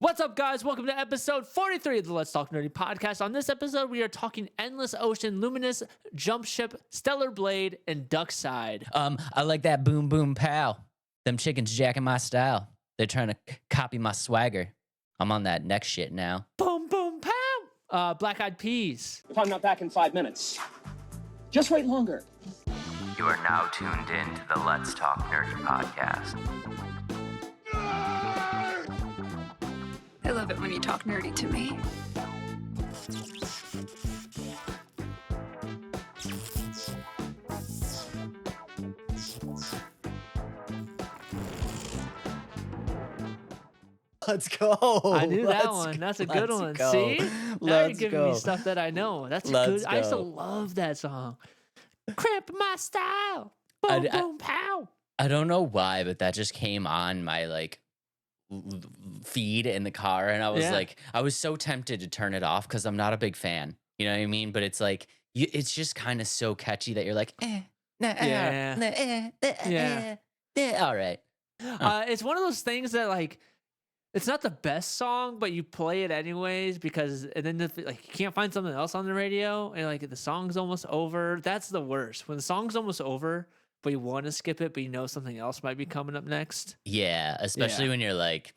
What's up, guys? Welcome to episode 43 of the Let's Talk Nerdy podcast. On this episode, we are talking Endless Ocean Luminous, Jump Ship, Stellar Blade, and DUCKSIDE. I like that boom boom pow. Them chickens jacking my style. They're trying to copy my swagger. I'm on that next shit now. Boom, boom, pow! Black Eyed Peas. If I'm not back in 5 minutes, just wait longer. You are now tuned in to the Let's Talk Nerdy podcast. I love it when you talk nerdy to me. Let's go. I knew that one. That's a good one. Go. See? Now you're Let's giving go. me stuff that I know. That's Let's good. I used to go. love that song. Cramp my style. Boom, boom, pow. I don't know why, but that just came on my feed in the car, and I was I was so tempted to turn it off because I'm not a big fan. You know what I mean? But it's like it's just kind of so catchy that you're like, all right. It's one of those things that it's not the best song, but you play it anyways because, and then you can't find something else on the radio, and the song's almost over. That's the worst when the song's almost over, but you want to skip it, but you know something else might be coming up next. Yeah, especially when you're like,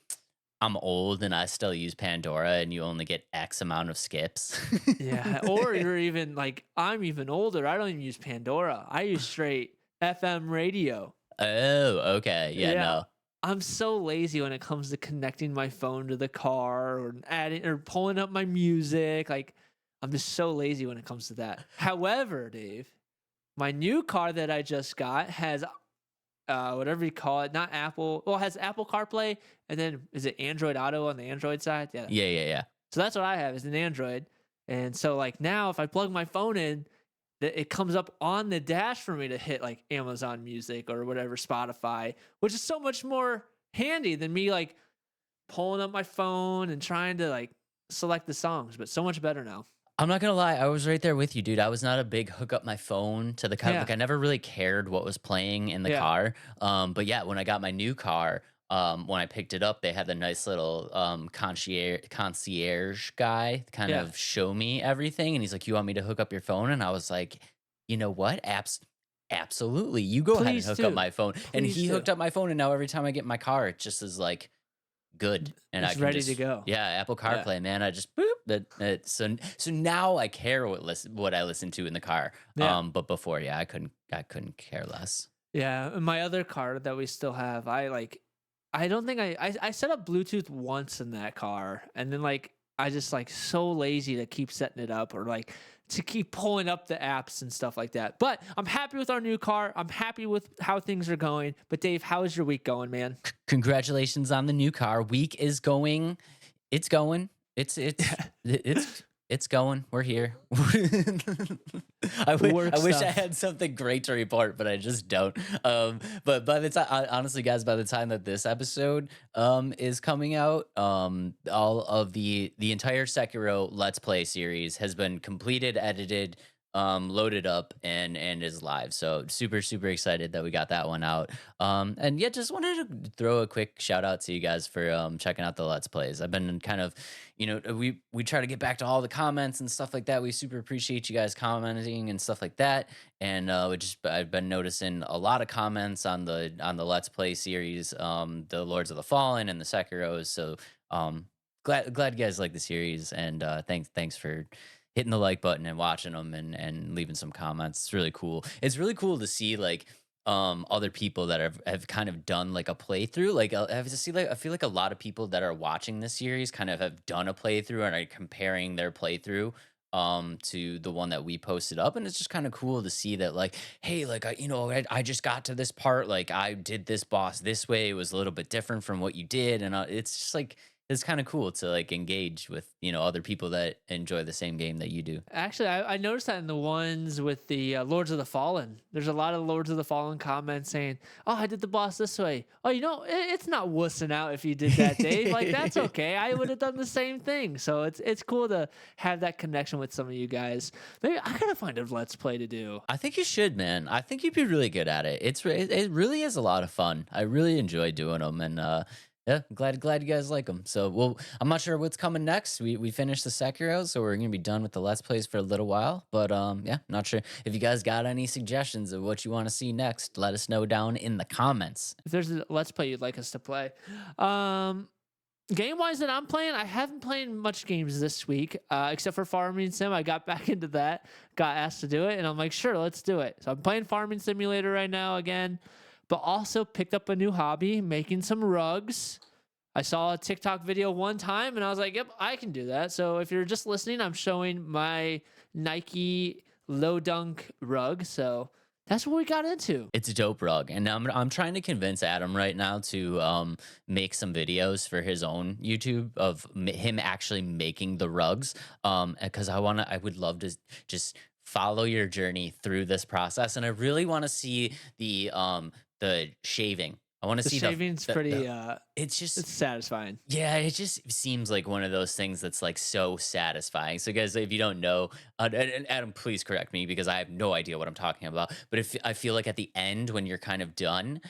I'm old and I still use Pandora, and you only get X amount of skips. Yeah, or you're even I'm even older. I don't even use Pandora. I use straight FM radio. Oh, okay. Yeah, no. I'm so lazy when it comes to connecting my phone to the car or adding or pulling up my music. I'm just so lazy when it comes to that. However, Dave, my new car that I just got has whatever you call it, not Apple. Well, it has Apple CarPlay, and then is it Android Auto on the Android side? Yeah. So that's what I have is an Android. And so now if I plug my phone in, it comes up on the dash for me to hit Amazon Music or whatever, Spotify, which is so much more handy than me pulling up my phone and trying to select the songs, but so much better now. I'm not gonna lie, I was right there with you, dude. I was not a big hook up my phone to the car. I never really cared what was playing in the car. But yeah, when I got my new car, when I picked it up, they had the nice little concierge guy kind of show me everything. And he's like, you want me to hook up your phone? And I was like, you know what? Absolutely. You go ahead and hook up my phone. And he hooked up my phone. And now every time I get in my car, it just is good. And it's ready to go. Yeah, Apple CarPlay, man. I just boop. So now I care what I listen to in the car. Yeah. But before, I couldn't care less. Yeah. And my other car that we still have, I don't think I set up Bluetooth once in that car, and then I just so lazy to keep setting it up or to keep pulling up the apps and stuff like that. But I'm happy with our new car. I'm happy with how things are going. But Dave, how is your week going, man? Congratulations on the new car. Week is going. It's going. It's going. We're here. I wish I had something great to report, but I just don't. But by the time, honestly, guys, by the time that this episode is coming out, all of the entire Sekiro Let's Play series has been completed, edited, loaded up, and is live. So super excited that we got that one out. And yeah, just wanted to throw a quick shout out to you guys for checking out the Let's Plays. I've been kind of, we try to get back to all the comments and stuff like that. We super appreciate you guys commenting and stuff like that. And I've been noticing a lot of comments on the Let's Play series, the Lords of the Fallen and the Sekiros. So glad you guys like the series, and thanks for hitting the like button and watching them and leaving some comments. It's really cool. It's really cool to see other people that have kind of done a playthrough. I feel like a lot of people that are watching this series kind of have done a playthrough and are comparing their playthrough to the one that we posted up, and it's just kind of cool to see that hey, I just got to this part, I did this boss this way, it was a little bit different from what you did, and it's just it's kind of cool to engage with other people that enjoy the same game that you do. Actually, I noticed that in the ones with the Lords of the Fallen. There's a lot of Lords of the Fallen comments saying, "Oh, I did the boss this way. Oh, it's not wussing out if you did that, Dave. That's okay. I would have done the same thing." So it's cool to have that connection with some of you guys. Maybe I gotta find a Let's Play to do. I think you should, man. I think you'd be really good at it. It really is a lot of fun. I really enjoy doing them, and Yeah, glad you guys like them. So, well, I'm not sure what's coming next. We finished the Sekiro, so we're gonna be done with the Let's Plays for a little while. But yeah, not sure if you guys got any suggestions of what you want to see next. Let us know down in the comments. If there's a let's play you'd like us to play, um, game wise that I'm playing, I haven't played much games this week, except for Farming Sim. I got back into that, got asked to do it, and I'm like, sure, let's do it. So I'm playing Farming Simulator right now again, but also picked up a new hobby, making some rugs. I saw a TikTok video one time and I was like, yep, I can do that. So if you're just listening, I'm showing my Nike low dunk rug. So that's what we got into. It's a dope rug, and I'm trying to convince Adam right now to make some videos for his own YouTube of him actually making the rugs. Because I would love to just follow your journey through this process, and I really want to see the shaving. I want to The see shaving's the pretty, it's just it's satisfying. yeah, it just seems like one of those things that's like so satisfying. So, guys, if you don't know, and Adam, please correct me because I have no idea what I'm talking about. But if I feel like at the end, when you're kind of done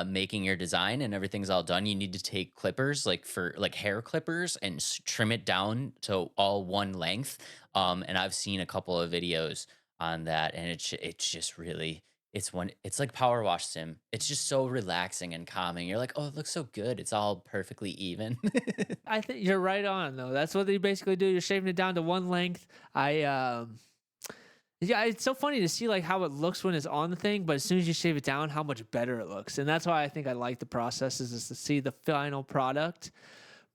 making your design and everything's all done, you need to take clippers, like for like hair clippers, and trim it down to all one length. And I've seen a couple of videos on that, and it's just really it's like power wash sim. It's just so relaxing and calming. You're like, oh, it looks so good. It's all perfectly even. I think you're right on though. That's what they basically do. You're shaving it down to one length. Yeah, it's so funny to see like how it looks when it's on the thing, but as soon as you shave it down, how much better it looks. And that's why I think I like the process is to see the final product.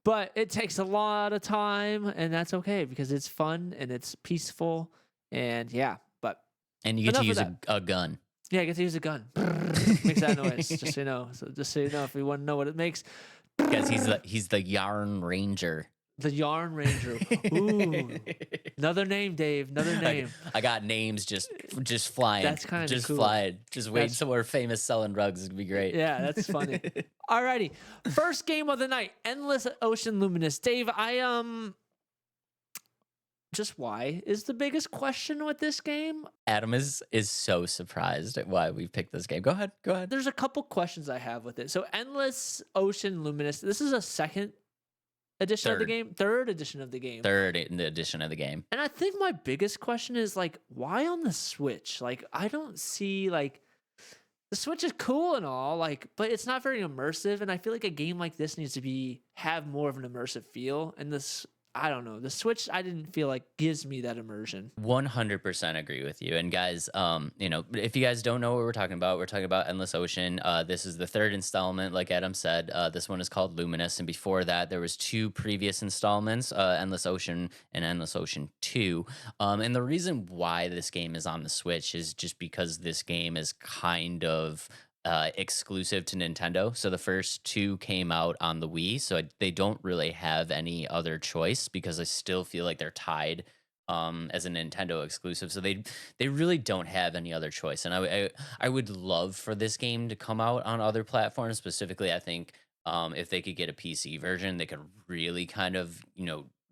But it takes a lot of time, and that's okay because it's fun and it's peaceful. And yeah, but And you get to enough of use that. a gun. Yeah, I get to use a gun. Makes that noise, just so you know. So just so you know, if you want to know what it makes. Because he's the yarn ranger. The Yarn Ranger. Ooh. Another name, Dave. Another name. I got names just flying. That's kinda just cool. flying. Just waiting That's- somewhere famous selling rugs. It'd be great. Yeah, that's funny. Alrighty. First game of the night, Endless Ocean Luminous. Dave, just why is the biggest question with this game? Adam is so surprised at why we picked this game. Go ahead. Go ahead. There's a couple questions I have with it. So Endless Ocean Luminous, this is a second edition of the Third. game, third edition of the game. Third in the edition of the game. And I think my biggest question is like, why on the Switch? Like, I don't see like the Switch is cool and all, like, but it's not very immersive. And I feel like a game like this needs to have more of an immersive feel. And this, I don't know, the Switch I didn't feel like gives me that immersion. 100% agree with you. And guys, if you guys don't know what we're talking about Endless Ocean. This is the third installment, like Adam said. This one is called Luminous, and before that, there was two previous installments, Endless Ocean and Endless Ocean 2. And the reason why this game is on the Switch is just because this game is kind of exclusive to Nintendo. So the first two came out on the Wii, so they don't really have any other choice because I still feel like they're tied as a Nintendo exclusive. So they really don't have any other choice. And I would love for this game to come out on other platforms. Specifically, I think if they could get a PC version, they could really kind of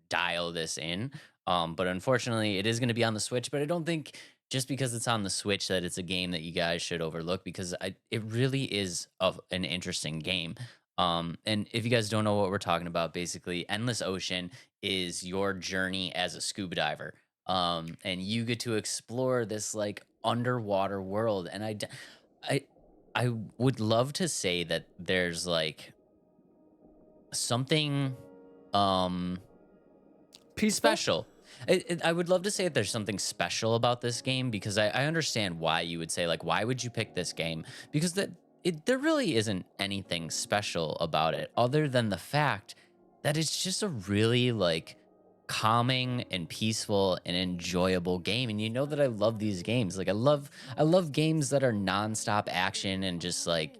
dial this in. But unfortunately, it is going to be on the Switch. But I don't think just because it's on the Switch that it's a game that you guys should overlook, because it really is an interesting game. And if you guys don't know what we're talking about, basically, Endless Ocean is your journey as a scuba diver. And you get to explore this like underwater world. And I would love to say that there's like something Peaceful? special. I would love to say that there's something special about this game, because I understand why you would say, like, why would you pick this game? Because there really isn't anything special about it other than the fact that it's just a really like calming and peaceful and enjoyable game. And you know that I love these games. Like I love games that are nonstop action and just like,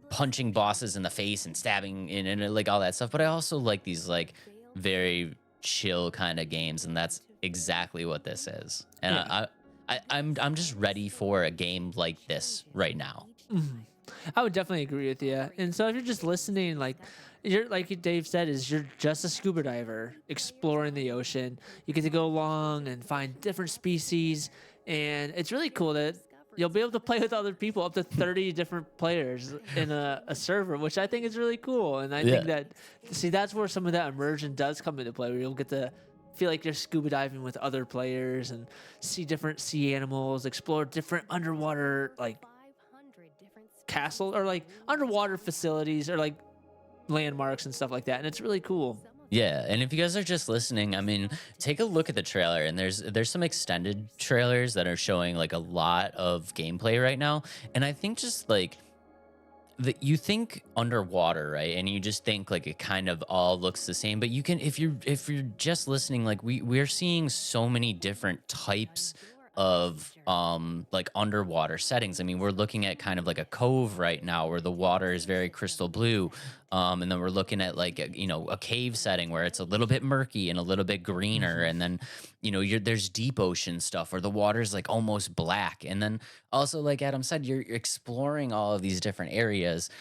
punching bosses in the face and stabbing and like all that stuff. But I also like these like very chill kind of games, and that's exactly what this is. And Yeah. I'm just ready for a game like this right now. I would definitely agree with you. And so if you're just listening, like Dave said, you're just a scuba diver exploring the ocean. You get to go along and find different species, and it's really cool that you'll be able to play with other people, up to 30 different players in a server, which I think is really cool. And I think Yeah. that, see, that's where some of that immersion does come into play, where you'll get to feel like you're scuba diving with other players and see different sea animals, explore different underwater like castle or like underwater facilities or like landmarks and stuff like that. And it's really cool. Yeah, and if you guys are just listening, I mean, take a look at the trailer, and there's some extended trailers that are showing like a lot of gameplay right now, and I think just like you think underwater, right? And you just think like it kind of all looks the same, but you can, if you're just listening, like we're seeing so many different types of like underwater settings. I mean, we're looking at kind of like a cove right now where the water is very crystal blue. And then we're looking at like a cave setting where it's a little bit murky and a little bit greener, Mhm. and then there's deep ocean stuff where the water's like almost black, and then also, like Adam said, you're exploring all of these different areas.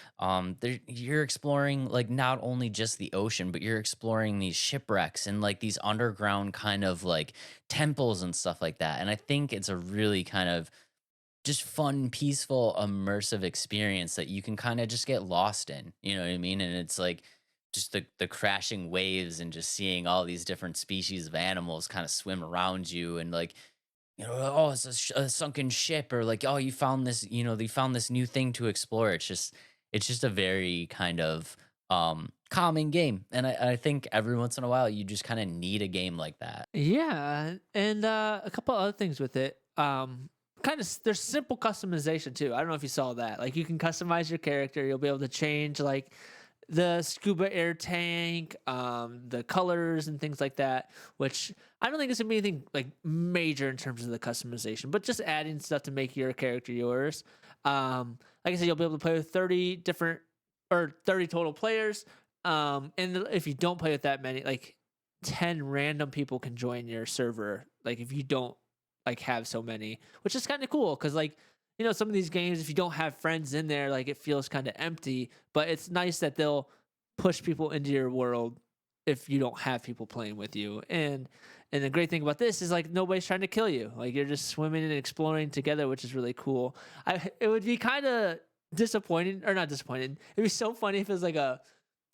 You're exploring like not only just the ocean, but you're exploring these shipwrecks and like these underground kind of like temples and stuff like that. And I think it's a really kind of just fun, peaceful, immersive experience that you can kind of just get lost in. You know what I mean? And it's like just the crashing waves and just seeing all these different species of animals kind of swim around you, and like oh, it's a sunken ship, or like, oh, you found this new thing to explore. It's just a very kind of calming game, and I think every once in a while you just kind of need a game like that. Yeah, and a couple other things with it. Kind of there's simple customization too. I don't know if you saw that. Like you can customize your character. You'll be able to change like the scuba air tank, the colors and things like that. Which I don't think it's gonna be anything like major in terms of the customization, but just adding stuff to make your character yours. Like I said, you'll be able to play with 30 different or 30 total players. And if you don't play with that many, like 10 random people can join your server, like if you don't like have so many, which is kind of cool because like some of these games, if you don't have friends in there, like it feels kind of empty, but it's nice that they'll push people into your world if you don't have people playing with you. And the great thing about this is like nobody's trying to kill you, like you're just swimming and exploring together, which is really cool. It would be kind of disappointing, or not disappointing, it'd be so funny if it was like a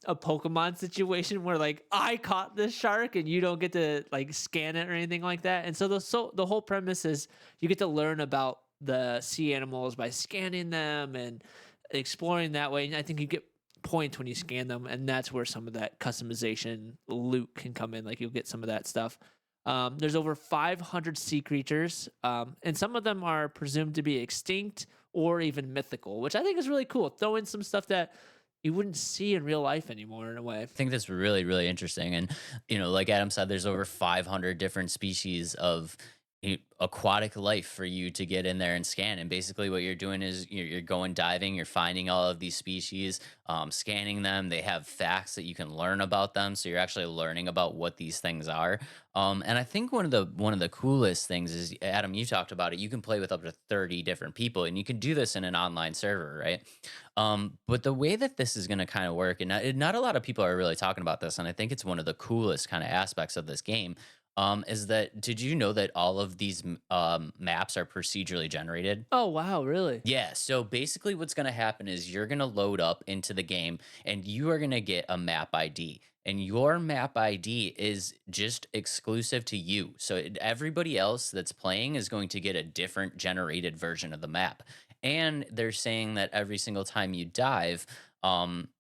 Pokemon situation where like I caught this shark and you don't get to like scan it or anything like that. And so the whole premise is you get to learn about the sea animals by scanning them and exploring that way. And I think you get points when you scan them, and that's where some of that customization loot can come in. Like you'll get some of that stuff. There's over 500 sea creatures, and some of them are presumed to be extinct or even mythical, which I think is really cool. Throw in some stuff that you wouldn't see in real life anymore in a way. I think that's really, really interesting. And, like Adam said, there's over 500 different species of aquatic life for you to get in there and scan. And basically, what you're doing is you're going diving, you're finding all of these species, scanning them. They have facts that you can learn about them, so you're actually learning about what these things are. And I think one of the coolest things is, Adam, you talked about it. You can play with up to 30 different people, and you can do this in an online server, right? But the way that this is going to kind of work, and not a lot of people are really talking about this, and I think it's one of the coolest kind of aspects of this game, is that, did you know that all of these maps are procedurally generated? Oh wow, really? Yeah, so basically what's going to happen is you're going to load up into the game, and you are going to get a map ID. And your map ID is just exclusive to you. So everybody else that's playing is going to get a different generated version of the map. And they're saying that every single time you dive,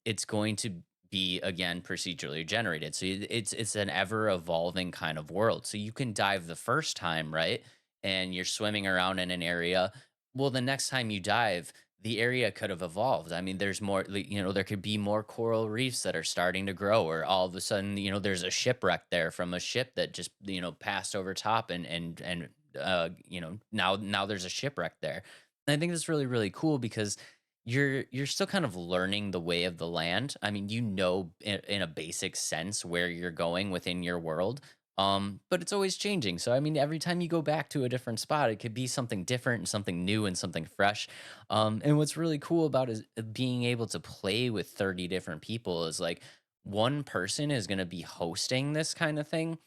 it's going to be again procedurally generated. So it's an ever evolving kind of world. So you can dive the first time, right? And you're swimming around in an area. Well, the next time you dive, the area could have evolved. I mean, there's more, there could be more coral reefs that are starting to grow, or all of a sudden, there's a shipwreck there from a ship that just, passed over top, and now there's a shipwreck there. And I think that's really, really cool because you're still kind of learning the way of the land. I mean, in a basic sense where you're going within your world. But it's always changing. So I mean, every time you go back to a different spot, it could be something different and something new and something fresh. And what's really cool about is being able to play with 30 different people is like one person is going to be hosting this kind of thing.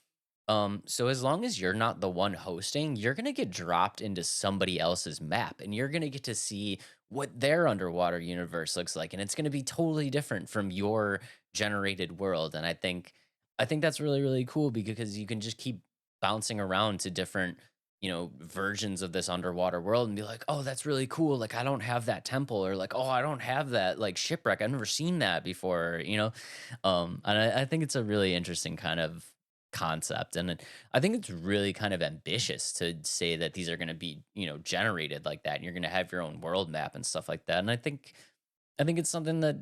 So as long as you're not the one hosting, you're gonna get dropped into somebody else's map and you're gonna get to see what their underwater universe looks like. And it's gonna be totally different from your generated world. And I think that's really, really cool because you can just keep bouncing around to different, versions of this underwater world and be like, oh, that's really cool. Like I don't have that temple, or like, oh, I don't have that like shipwreck. I've never seen that before. And I think it's a really interesting kind of concept. I think it's really kind of ambitious to say that these are going to be, generated like that. And you're going to have your own world map and stuff like that. And I think it's something that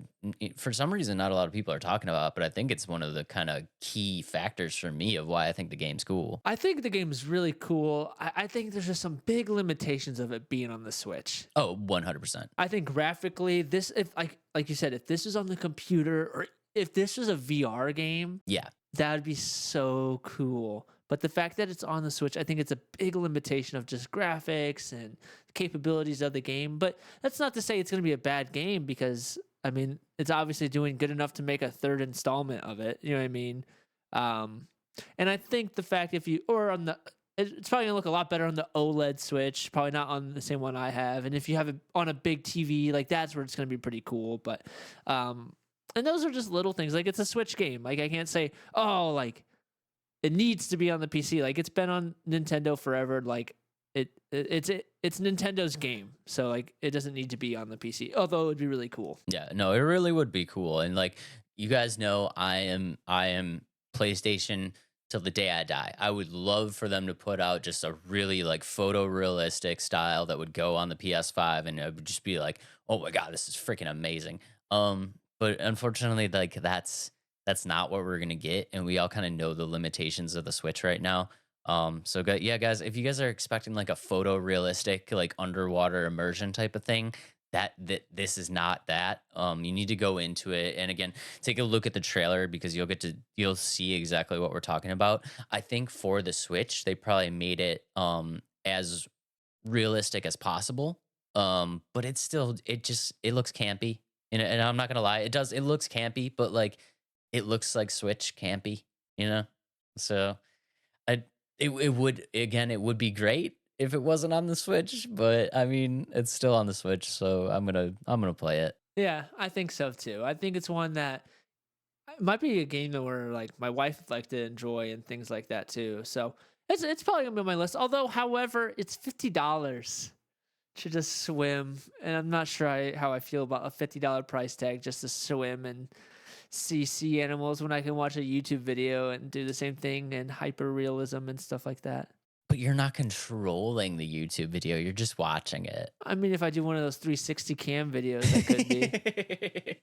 for some reason not a lot of people are talking about, but I think it's one of the kind of key factors for me of why I think the game's cool. I think the game is really cool. I think there's just some big limitations of it being on the Switch. Oh, 100%. I think graphically, this if like you said, if this was on the computer or if this was a VR game, Yeah. that would be so cool. But the fact that it's on the Switch, I think it's a big limitation of just graphics and capabilities of the game. But that's not to say it's going to be a bad game, because I mean, it's obviously doing good enough to make a third installment of it. You know what I mean? And I think the fact it's probably gonna look a lot better on the OLED Switch, probably not on the same one I have. And if you have it on a big TV, like that's where it's gonna be pretty cool. But and those are just little things. Like it's a Switch game. Like I can't say, oh, like it needs to be on the PC. Like it's been on Nintendo forever. Like it's Nintendo's game, so like it doesn't need to be on the PC. Although it would be really cool. Yeah, no, it really would be cool. And like you guys know, I am PlayStation till the day I die. I would love for them to put out just a really like photorealistic style that would go on the PS5, and it would just be like, oh my god, this is freaking amazing. But unfortunately, like that's not what we're gonna get, and we all kind of know the limitations of the Switch right now. Yeah, guys, if you guys are expecting like a photorealistic, like underwater immersion type of thing, that this is not that. You need to go into it, and again, take a look at the trailer because you'll see exactly what we're talking about. I think for the Switch, they probably made it as realistic as possible. But it looks campy, and I'm not gonna lie, it looks campy, but like it looks like Switch campy, you know. So I it would be great if it wasn't on the Switch, but I mean it's still on the Switch, so I'm gonna play it. Yeah, I think so too. I think it's one that it might be a game that where like my wife would like to enjoy and things like that too. So it's probably gonna be on my list. Although, however, it's $50 to just swim, and I'm not sure how I feel about a $50 price tag just to swim and see sea animals when I can watch a YouTube video and do the same thing and hyper realism and stuff like that. But you're not controlling the YouTube video, you're just watching it. I mean, if I do one of those 360 cam videos, I could be.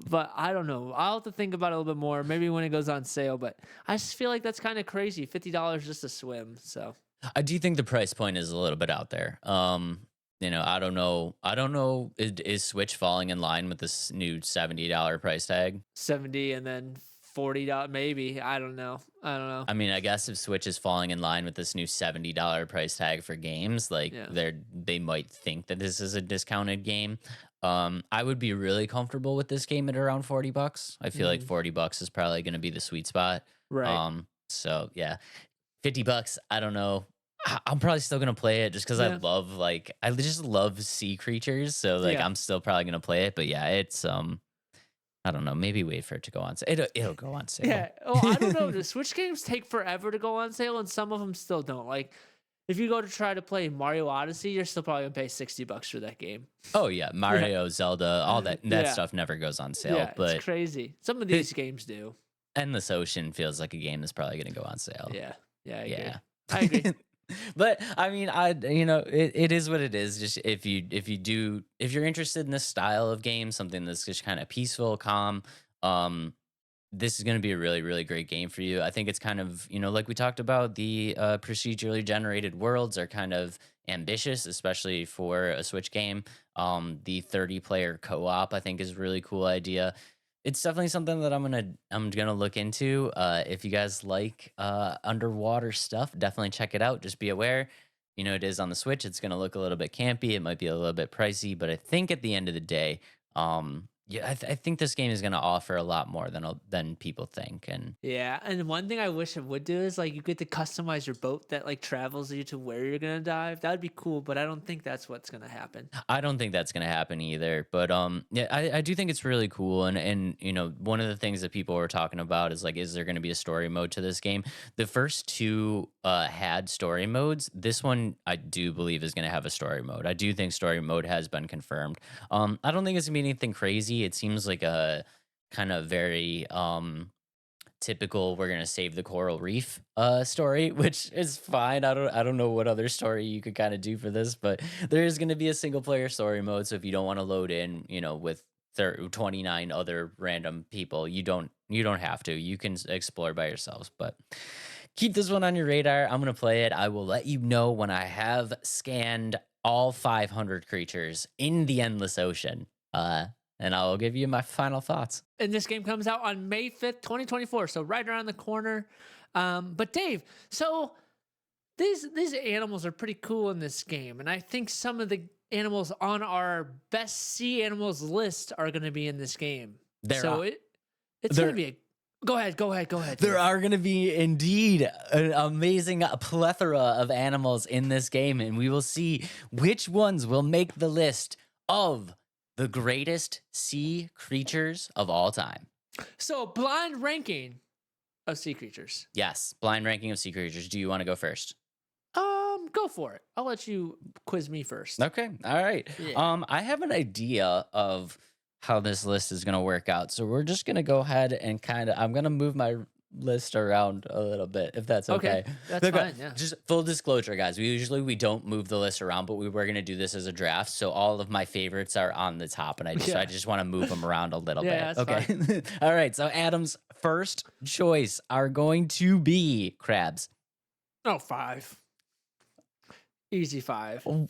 But I don't know. I'll have to think about it a little bit more. Maybe when it goes on sale. But I just feel like that's kind of crazy. $50 just to swim. So I do think the price point is a little bit out there. I don't know. I don't know. Is Switch falling in line with this new $70 price tag? 70 and then $40, maybe. I don't know. I mean, I guess if Switch is falling in line with this new $70 price tag for games, like Yeah. they might think that this is a discounted game. I would be really comfortable with this game at around $40. I feel like $40 is probably going to be the sweet spot. Right. So yeah, $50. I don't know. I'm probably still gonna play it just because Yeah. I just love sea creatures. So like Yeah. I'm still probably gonna play it. But yeah, it's I don't know. Maybe wait for it to go on sale. It'll go on sale. Yeah. Oh, I don't know. The Switch games take forever to go on sale, and some of them still don't. Like, if you go to try to play Mario Odyssey, you're still probably gonna pay $60 for that game. Oh yeah, Mario, Zelda, all that Yeah. stuff never goes on sale. Yeah, But it's crazy. Some of these games do. Endless Ocean feels like a game that's probably gonna go on sale. Yeah. Yeah. I agree. Yeah. I agree. But I mean, it is what it is. Just if you're interested in this style of game, something that's just kind of peaceful, calm, this is going to be a really, really great game for you. I think it's kind of, like we talked about, the procedurally generated worlds are kind of ambitious, especially for a Switch game. The 30-player co-op, I think, is a really cool idea. It's definitely something that I'm gonna look into. If you guys like underwater stuff, definitely check it out. Just be aware, it is on the Switch. It's gonna look a little bit campy. It might be a little bit pricey, but I think at the end of the day, Yeah, I think this game is going to offer a lot more than people think, and Yeah, and one thing I wish it would do is like you get to customize your boat that like travels you to where you're gonna dive. That would be cool, but I don't think that's what's gonna happen. I don't think that's going to happen either. But yeah, I do think it's really cool, and one of the things that people were talking about is like, is there going to be a story mode to this game? The first two had story modes. This one I do believe is going to have a story mode. I do think story mode has been confirmed. I don't think it's gonna be anything crazy. It seems like a kind of very typical we're gonna save the coral reef story, which is fine. I don't know what other story you could kind of do for this, but there is gonna be a single player story mode. So if you don't want to load in, with 29 other random people, you don't have to. You can explore by yourselves, but keep this one on your radar. I'm gonna play it. I will let you know when I have scanned all 500 creatures in the endless ocean. And I'll give you my final thoughts. And this game comes out on May 5th, 2024, so right around the corner. But Dave, so these animals are pretty cool in this game, and I think some of the animals on our best sea animals list are going to be in this game. It's going to be a Go ahead. There are going to be indeed an amazing plethora of animals in this game, and we will see which ones will make the list of the greatest sea creatures of all time. So, blind ranking of sea creatures. Yes, blind ranking of sea creatures. Do you want to go first? Go for it. I'll let you quiz me first. Okay, all right. Yeah. I have an idea of how this list is going to work out. So we're just going to go ahead and I'm going to move my list around a little bit, if that's okay. That's fine, yeah. Just full disclosure, guys. We don't move the list around, but we were going to do this as a draft. So all of my favorites are on the top, and I just want to move them around a little bit. That's okay. fine. All right. So Adam's first choice are going to be crabs. Oh, 5. Easy 5. Oh,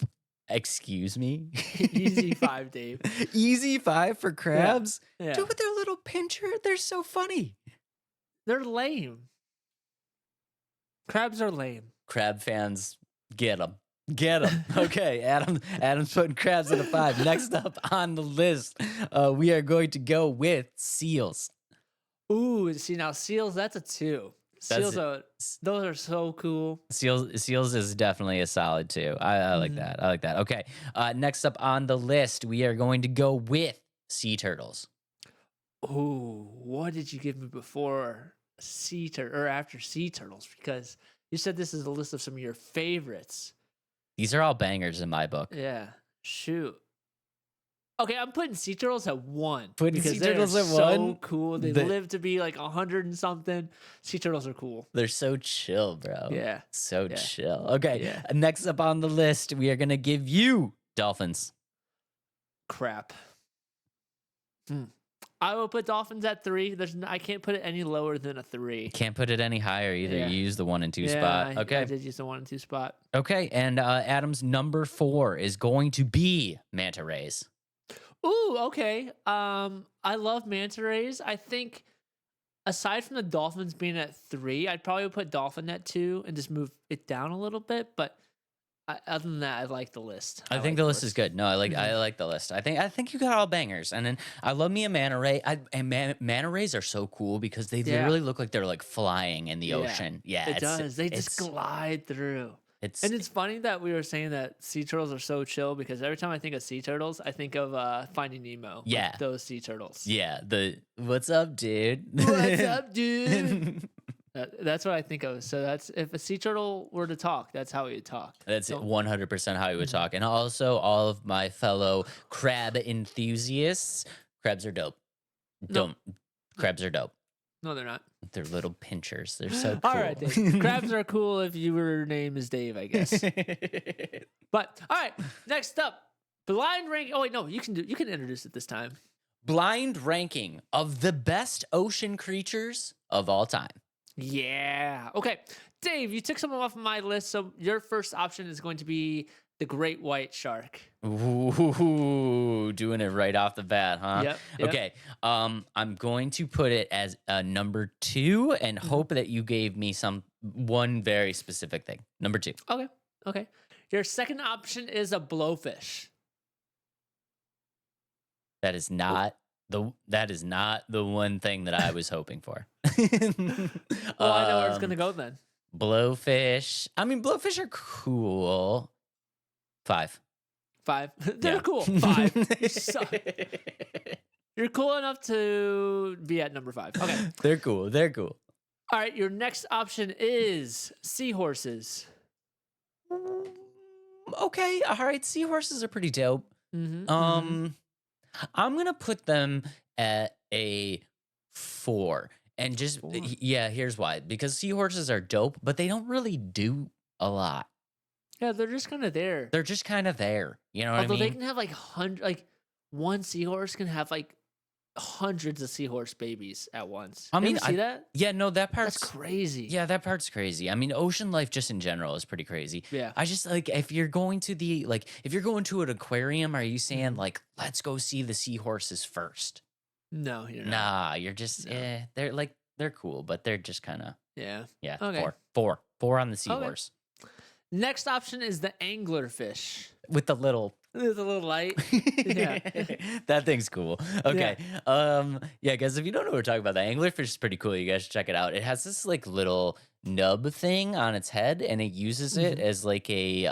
excuse me? Easy 5, Dave. Easy 5 for crabs? Yeah. Dude, with their little pincher, they're so funny. They're lame. Crabs are lame. Crab fans, get them. Get them. Okay, Adam's putting crabs at a 5. Next up on the list, we are going to go with seals. Ooh, see now seals, that's a 2. Those are so cool. Seals is definitely a solid 2. I like that. I like that. Okay. Next up on the list, we are going to go with sea turtles. Ooh, what did you give me before or after sea turtles? Because you said this is a list of some of your favorites. These are all bangers in my book. Yeah. Shoot. Okay, I'm putting sea turtles at 1. Putting sea turtles at 1? So cool. They live to be like 100 and something. Sea turtles are cool. They're so chill, bro. Yeah. So chill. Okay. Next up on the list, we are going to give you dolphins. Crap. I will put dolphins at 3. I can't put it any lower than a 3. Can't put it any higher either. Yeah. You use the 1 and 2 spot. Okay. I did use the 1 and 2 spot. Okay. And Adam's number 4 is going to be manta rays. Ooh, okay. I love manta rays. I think aside from the dolphins being at 3, I'd probably put dolphin at 2 and just move it down a little bit. But other than that, I like the list. I think the list is good. No, I like the list. I think you got all bangers. And then I love me a manta ray. Manta rays are so cool because they literally look like they're like flying in the ocean. Yeah, it does. They just glide through. And it's funny that we were saying that sea turtles are so chill because every time I think of sea turtles, I think of Finding Nemo. Yeah. Like those sea turtles. Yeah. What's up, dude? What's up, dude? That's what I think of. So that's if a sea turtle were to talk, that's how he would talk. That's 100% how he would talk. And also, all of my fellow crab enthusiasts, crabs are dope. Crabs are dope. No, they're not. They're little pinchers. They're so cool. All right, Dave. Crabs are cool if your name is Dave, I guess. But all right, next up, blind ranking. Oh wait, no, you can introduce it this time. Blind ranking of the best ocean creatures of all time. Yeah. Okay, Dave, you took someone off of my list, so your first option is going to be the great white shark. Ooh, doing it right off the bat, huh? Yep. Okay. I'm going to put it as a number 2 and hope that you gave me one very specific thing. Number 2. Okay. Your second option is a blowfish. That is not that is not the one thing that I was hoping for. Well, I know where it's gonna go then. Blowfish. I mean, blowfish are cool. 5. 5. They're Yeah. cool. 5. You suck. You're cool enough to be at number 5. Okay. They're cool. They're cool. All right. Your next option is seahorses. Okay. All right. Seahorses are pretty dope. Mm-hmm, I'm gonna put them at a 4. And just 4. yeah, here's why. Because seahorses are dope, but they don't really do a lot. Yeah, they're just kind of there. They're just kind of there. You know what Although I mean? they can have one seahorse can have like hundreds of seahorse babies at once. I You mean, ever see that? Yeah, no, that part's That's crazy. Yeah, that part's crazy. I mean, ocean life just in general is pretty crazy. Yeah. I just like if you're going to if you're going to an aquarium, are you saying like let's go see the seahorses first? No, you're not. Nah, you're just they're cool, but they're just kind of Yeah. yeah. Okay. 4 on the seahorse Next option is the anglerfish. with the little. There's a little light. Yeah. That thing's cool. Okay. Yeah, guys, if you don't know what we're talking about, the anglerfish is pretty cool. You guys should check it out. It has this like little nub thing on its head, and it uses it as like a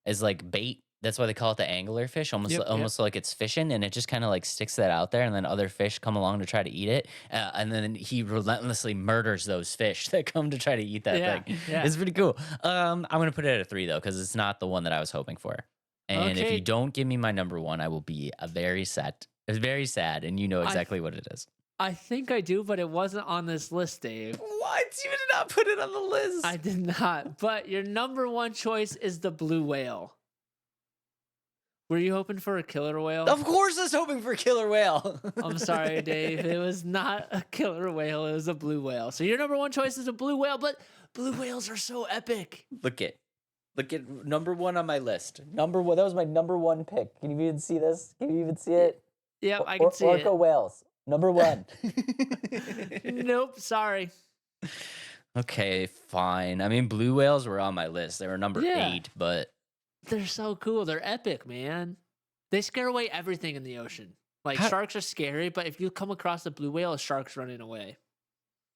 as like bait. That's why they call it the anglerfish, almost like it's fishing, and it just kind of like sticks that out there, and then other fish come along to try to eat it, and then he relentlessly murders those fish that come to try to eat that thing. Yeah. It's pretty cool. I'm gonna put it at a 3 though, because it's not the one that I was hoping for. And if Okay. you don't give me my number 1, I will be very sad, and you know exactly what it is. I think I do, but it wasn't on this list, Dave. What? You did not put it on the list. I did not. But your number 1 choice is the blue whale. Were you hoping for a killer whale? Of course I was hoping for killer whale. I'm sorry, Dave. It was not a killer whale. It was a blue whale. So your number 1 choice is a blue whale, but blue whales are so epic. Look at number 1 on my list. Number 1. That was my number 1 pick. Can you even see this? Can you even see it? Yep, I can see it. Orca whales. Number 1. Nope, sorry. Okay, fine. I mean, blue whales were on my list. They were number 8, but They're so cool. They're epic, man. They scare away everything in the ocean. Like, sharks are scary, but if you come across a blue whale, a shark's running away.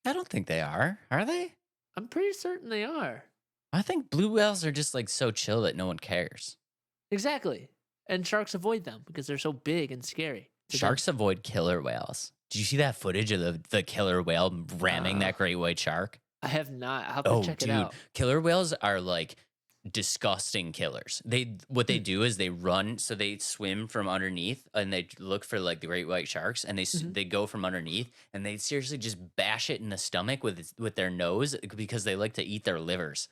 I don't think they are. Are they? I'm pretty certain they are. I think blue whales are just like so chill that no one cares. Exactly. And sharks avoid them because they're so big and scary. Sharks avoid killer whales. Did you see that footage of the killer whale ramming that great white shark? I have not. I'll have to check it out. Killer whales are like disgusting killers. What they do is they run, so they swim from underneath and they look for like the great white sharks, and they go from underneath and they seriously just bash it in the stomach with their nose because they like to eat their livers.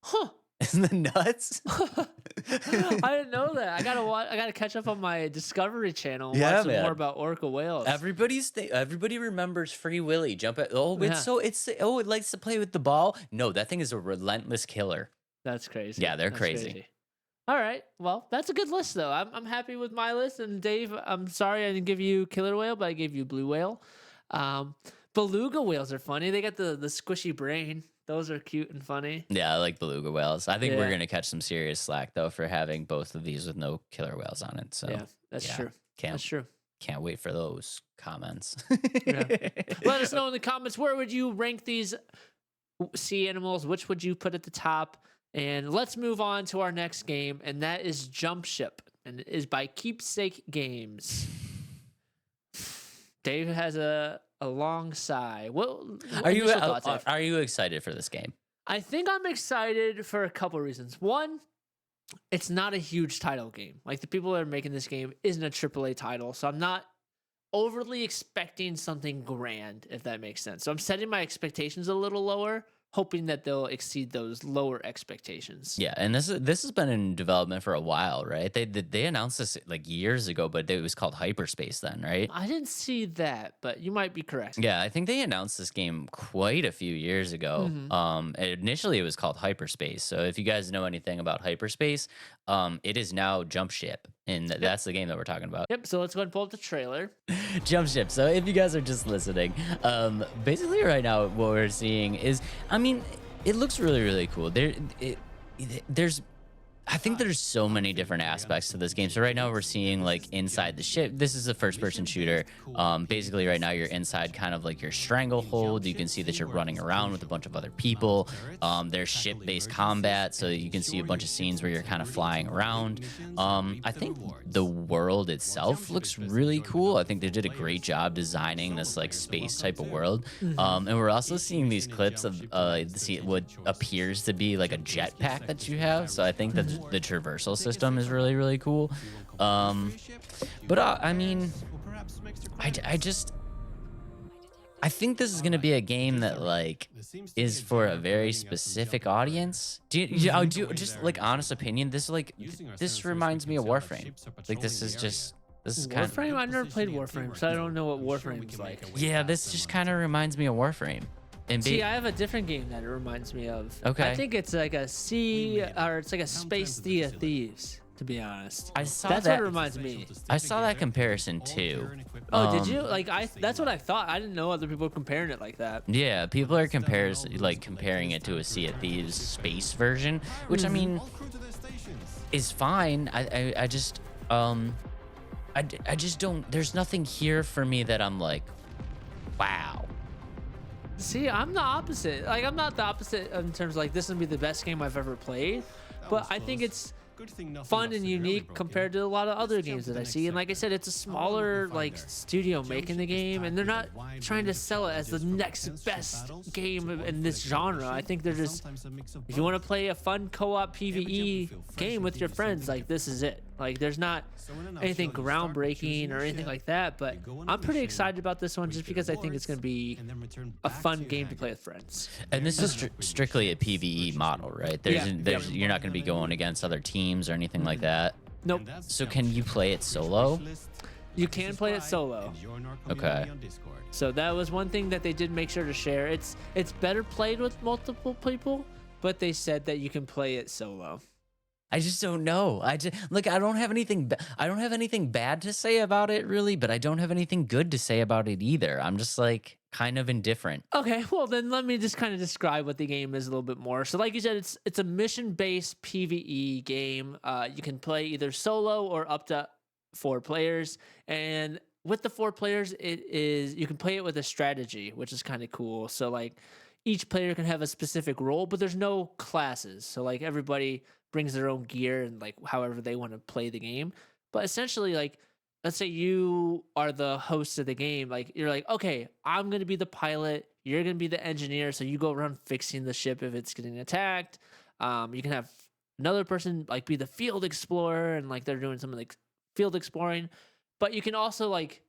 Huh. Isn't that nuts? I didn't know that. I gotta catch up on my Discovery Channel and watch some more about orca whales. Everybody remembers Free Willy. It likes to play with the ball. No, that thing is a relentless killer. That's crazy. Yeah, they're crazy. All right. Well, that's a good list, though. I'm happy with my list. And Dave, I'm sorry I didn't give you killer whale, but I gave you blue whale. Beluga whales are funny. They got the squishy brain. Those are cute and funny. Yeah, I like beluga whales. I think we're going to catch some serious slack, though, for having both of these with no killer whales on it. So yeah, that's true. That's true. Can't wait for those comments. Let us know in the comments, where would you rank these sea animals? Which would you put at the top? And let's move on to our next game, and that is Jump Ship, and it is by Keepsake Games. Dave has a long sigh. What are you excited for this game? I think I'm excited for a couple reasons. One, it's not a huge title game. Like, the people that are making this game isn't a AAA title, so I'm not overly expecting something grand, if that makes sense. So I'm setting my expectations a little lower, hoping that they'll exceed those lower expectations. Yeah, and this has been in development for a while, right? They announced this like years ago, but it was called Hyperspace then, right? I didn't see that, but you might be correct. Yeah, I think they announced this game quite a few years ago. Initially, it was called Hyperspace. So if you guys know anything about Hyperspace, it is now Jump Ship, and that's the game that we're talking about. Yep. So let's go ahead and pull up the trailer. Jump Ship. So if you guys are just listening, basically right now what we're seeing is, I mean, it looks really, really cool. There's I think there's so many different aspects to this game. So right now we're seeing like inside the ship. This is a first-person shooter. Basically, right now you're inside kind of like your stranglehold. You can see that you're running around with a bunch of other people. There's ship-based combat, so you can see a bunch of scenes where you're kind of flying around. I think the world itself looks really cool. I think they did a great job designing this like space type of world. And we're also seeing these clips of what appears to be like a jetpack that you have. So I think that the traversal system is really, really cool. But I mean, I think this is going to be a game that like is for a very specific audience. Just like honest opinion, this reminds me of Warframe. Like this is kind of Warframe. I've never played Warframe, so I don't know what Warframe's like. Yeah, this just kind of reminds me of Warframe. See, I have a different game that it reminds me of. Okay. I think it's like a it's like a space Sea of Thieves, to be honest. That's what it reminds me. I saw that comparison too. Oh, did you? Like that's what I thought. I didn't know other people were comparing it like that. Yeah, people are comparing it to a Sea of Thieves space version, which I mean is fine. I just don't. There's nothing here for me that I'm like, wow. See, I'm the opposite. Like, I'm not the opposite in terms of like this would be the best game I've ever played, but I think it's fun and unique compared to a lot of other games that I see. And like I said, it's a smaller like studio making the game, and they're not trying to sell it as the next best game in this genre. I think they're just, if you want to play a fun co-op PvE game with your friends, like this is it. Like there's not anything groundbreaking or anything like that, but I'm pretty excited about this one just because I think it's going to be a fun game to play with friends. And this is strictly a PvE model, right? You're not going to be going against other teams or anything like that. Nope. So can you play it solo? You can play it solo. Okay. So that was one thing that they did make sure to share. It's better played with multiple people, but they said that you can play it solo. I just don't know. I don't have anything. I don't have anything bad to say about it, really, but I don't have anything good to say about it either. I'm just like kind of indifferent. Okay, well then let me just kind of describe what the game is a little bit more. So, like you said, it's a mission-based PvE game. You can play either solo or up to 4 players, and with the 4 players, you can play it with a strategy, which is kind of cool. So, like each player can have a specific role, but there's no classes. So, like everybody brings their own gear and like however they want to play the game. But essentially, like, let's say you are the host of the game. Like, you're like, okay, I'm going to be the pilot. You're going to be the engineer. So you go around fixing the ship if it's getting attacked. You can have another person like be the field explorer and like they're doing some like field exploring. But you can also like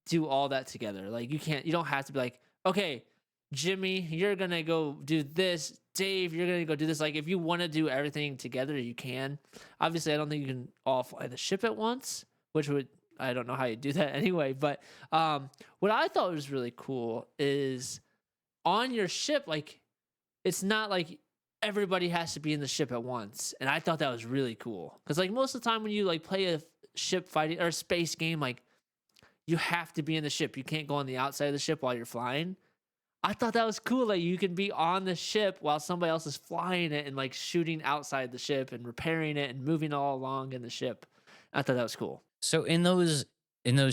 do all that together. Like you don't have to be like, okay, Jimmy, you're going to go do this. Dave, you're going to go do this. Like, if you want to do everything together, you can. Obviously, I don't think you can all fly the ship at once, I don't know how you do that anyway. But what I thought was really cool is on your ship, like, it's not like everybody has to be in the ship at once. And I thought that was really cool. Because, like, most of the time when you, like, play a ship fighting or a space game, like, you have to be in the ship. You can't go on the outside of the ship while you're flying. I thought that was cool. Like you can be on the ship while somebody else is flying it and like shooting outside the ship and repairing it and moving all along in the ship. I thought that was cool. So in those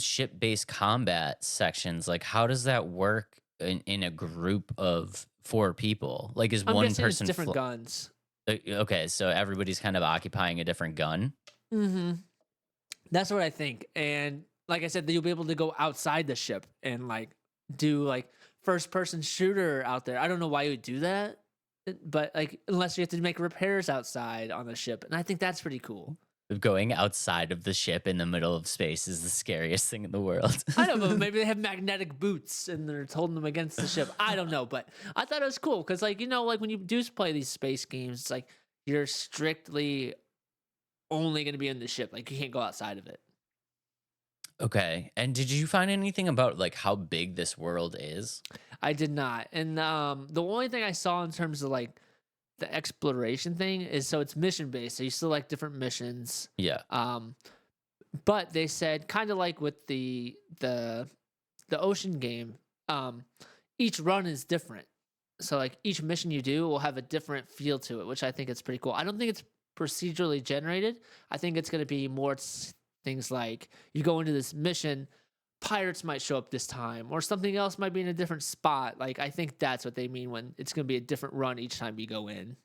ship-based combat sections, like how does that work in a group of 4 people? Like is one person it's different guns? Okay, so everybody's kind of occupying a different gun. Mm-hmm. That's what I think. And like I said, you'll be able to go outside the ship and like do like first-person shooter out there. I don't know why you would do that, but like unless you have to make repairs outside on the ship, and I think that's pretty cool. Going outside of the ship in the middle of space is the scariest thing in the world. I don't know, maybe they have magnetic boots and they're holding them against the ship. I don't know, but I thought it was cool because like, you know, like when you do play these space games, it's like you're strictly only going to be in the ship. Like you can't go outside of it. Okay. And did you find anything about like how big this world is? I did not. And the only thing I saw in terms of like the exploration thing is so it's mission based. So you select different missions. Yeah. But they said kind of like with the ocean game, each run is different. So like each mission you do will have a different feel to it, which I think is pretty cool. I don't think it's procedurally generated. I think it's going to be more things like you go into this mission, pirates might show up this time, or something else might be in a different spot. Like, I think that's what they mean when it's going to be a different run each time you go in.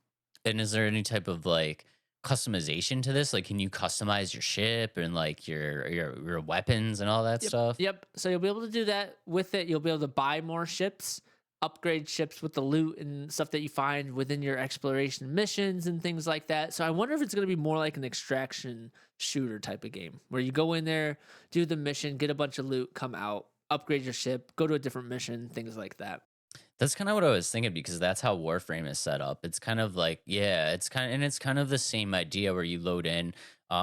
And is there any type of like customization to this? Like, can you customize your ship and like your weapons and all that stuff? Yep. So you'll be able to do that with it. You'll be able to buy more ships, upgrade ships with the loot and stuff that you find within your exploration missions and things like that. So I wonder if it's going to be more like an extraction shooter type of game where you go in there, do the mission, get a bunch of loot, come out, upgrade your ship, go to a different mission, things like that. That's kind of what I was thinking because that's how Warframe is set up. It's kind of like, yeah, it's kind of the same idea where you load in.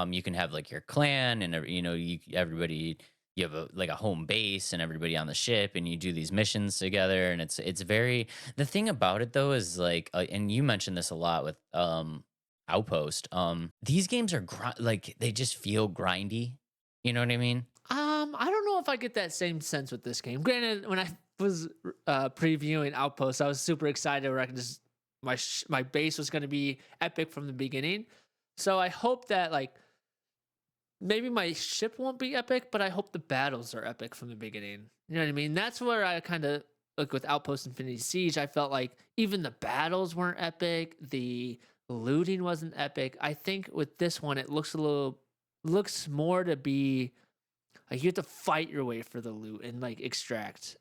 You can have like your clan and everybody. You have like a home base and everybody on the ship, and you do these missions together. And it's very. The thing about it though is like, and you mentioned this a lot with Outpost. These games are like they just feel grindy. You know what I mean? I don't know if I get that same sense with this game. Granted, when I was previewing Outpost, I was super excited where I could just my base was going to be epic from the beginning. So I hope that like maybe my ship won't be epic, but I hope the battles are epic from the beginning. You know what I mean? That's where I kind of like with Outpost Infinity Siege. I felt like even the battles weren't epic, the looting wasn't epic. I think with this one, it looks more to be like you have to fight your way for the loot and like extract.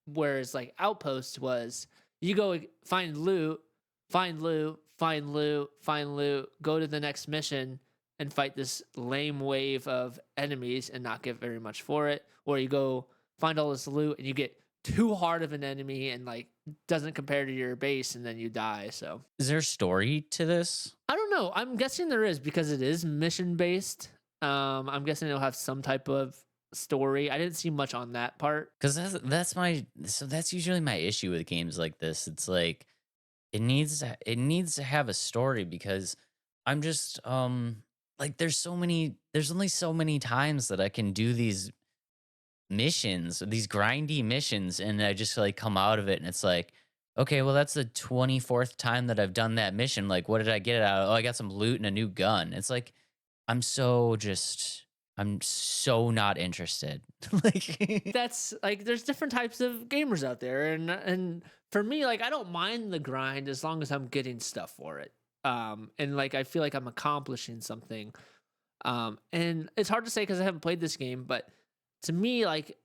Whereas like Outpost was you go find loot, find loot, find loot, find loot, go to the next mission and fight this lame wave of enemies and not get very much for it. Or you go find all this loot and you get too hard of an enemy and like doesn't compare to your base and then you die. So is there a story to this? I don't know. I'm guessing there is because it is mission based. I'm guessing it'll have some type of story. I didn't see much on that part Because that's usually my issue with games like this. It's like it needs to have a story because I'm just like there's only so many times that I can do these missions, these grindy missions, and I just like come out of it and it's like, okay, well that's the 24th time that I've done that mission. Like, what did I get out of? Oh, I got some loot and a new gun. It's like I'm so not interested. Like that's like there's different types of gamers out there and for me like I don't mind the grind as long as I'm getting stuff for it and like I feel like I'm accomplishing something and it's hard to say because I haven't played this game, but to me like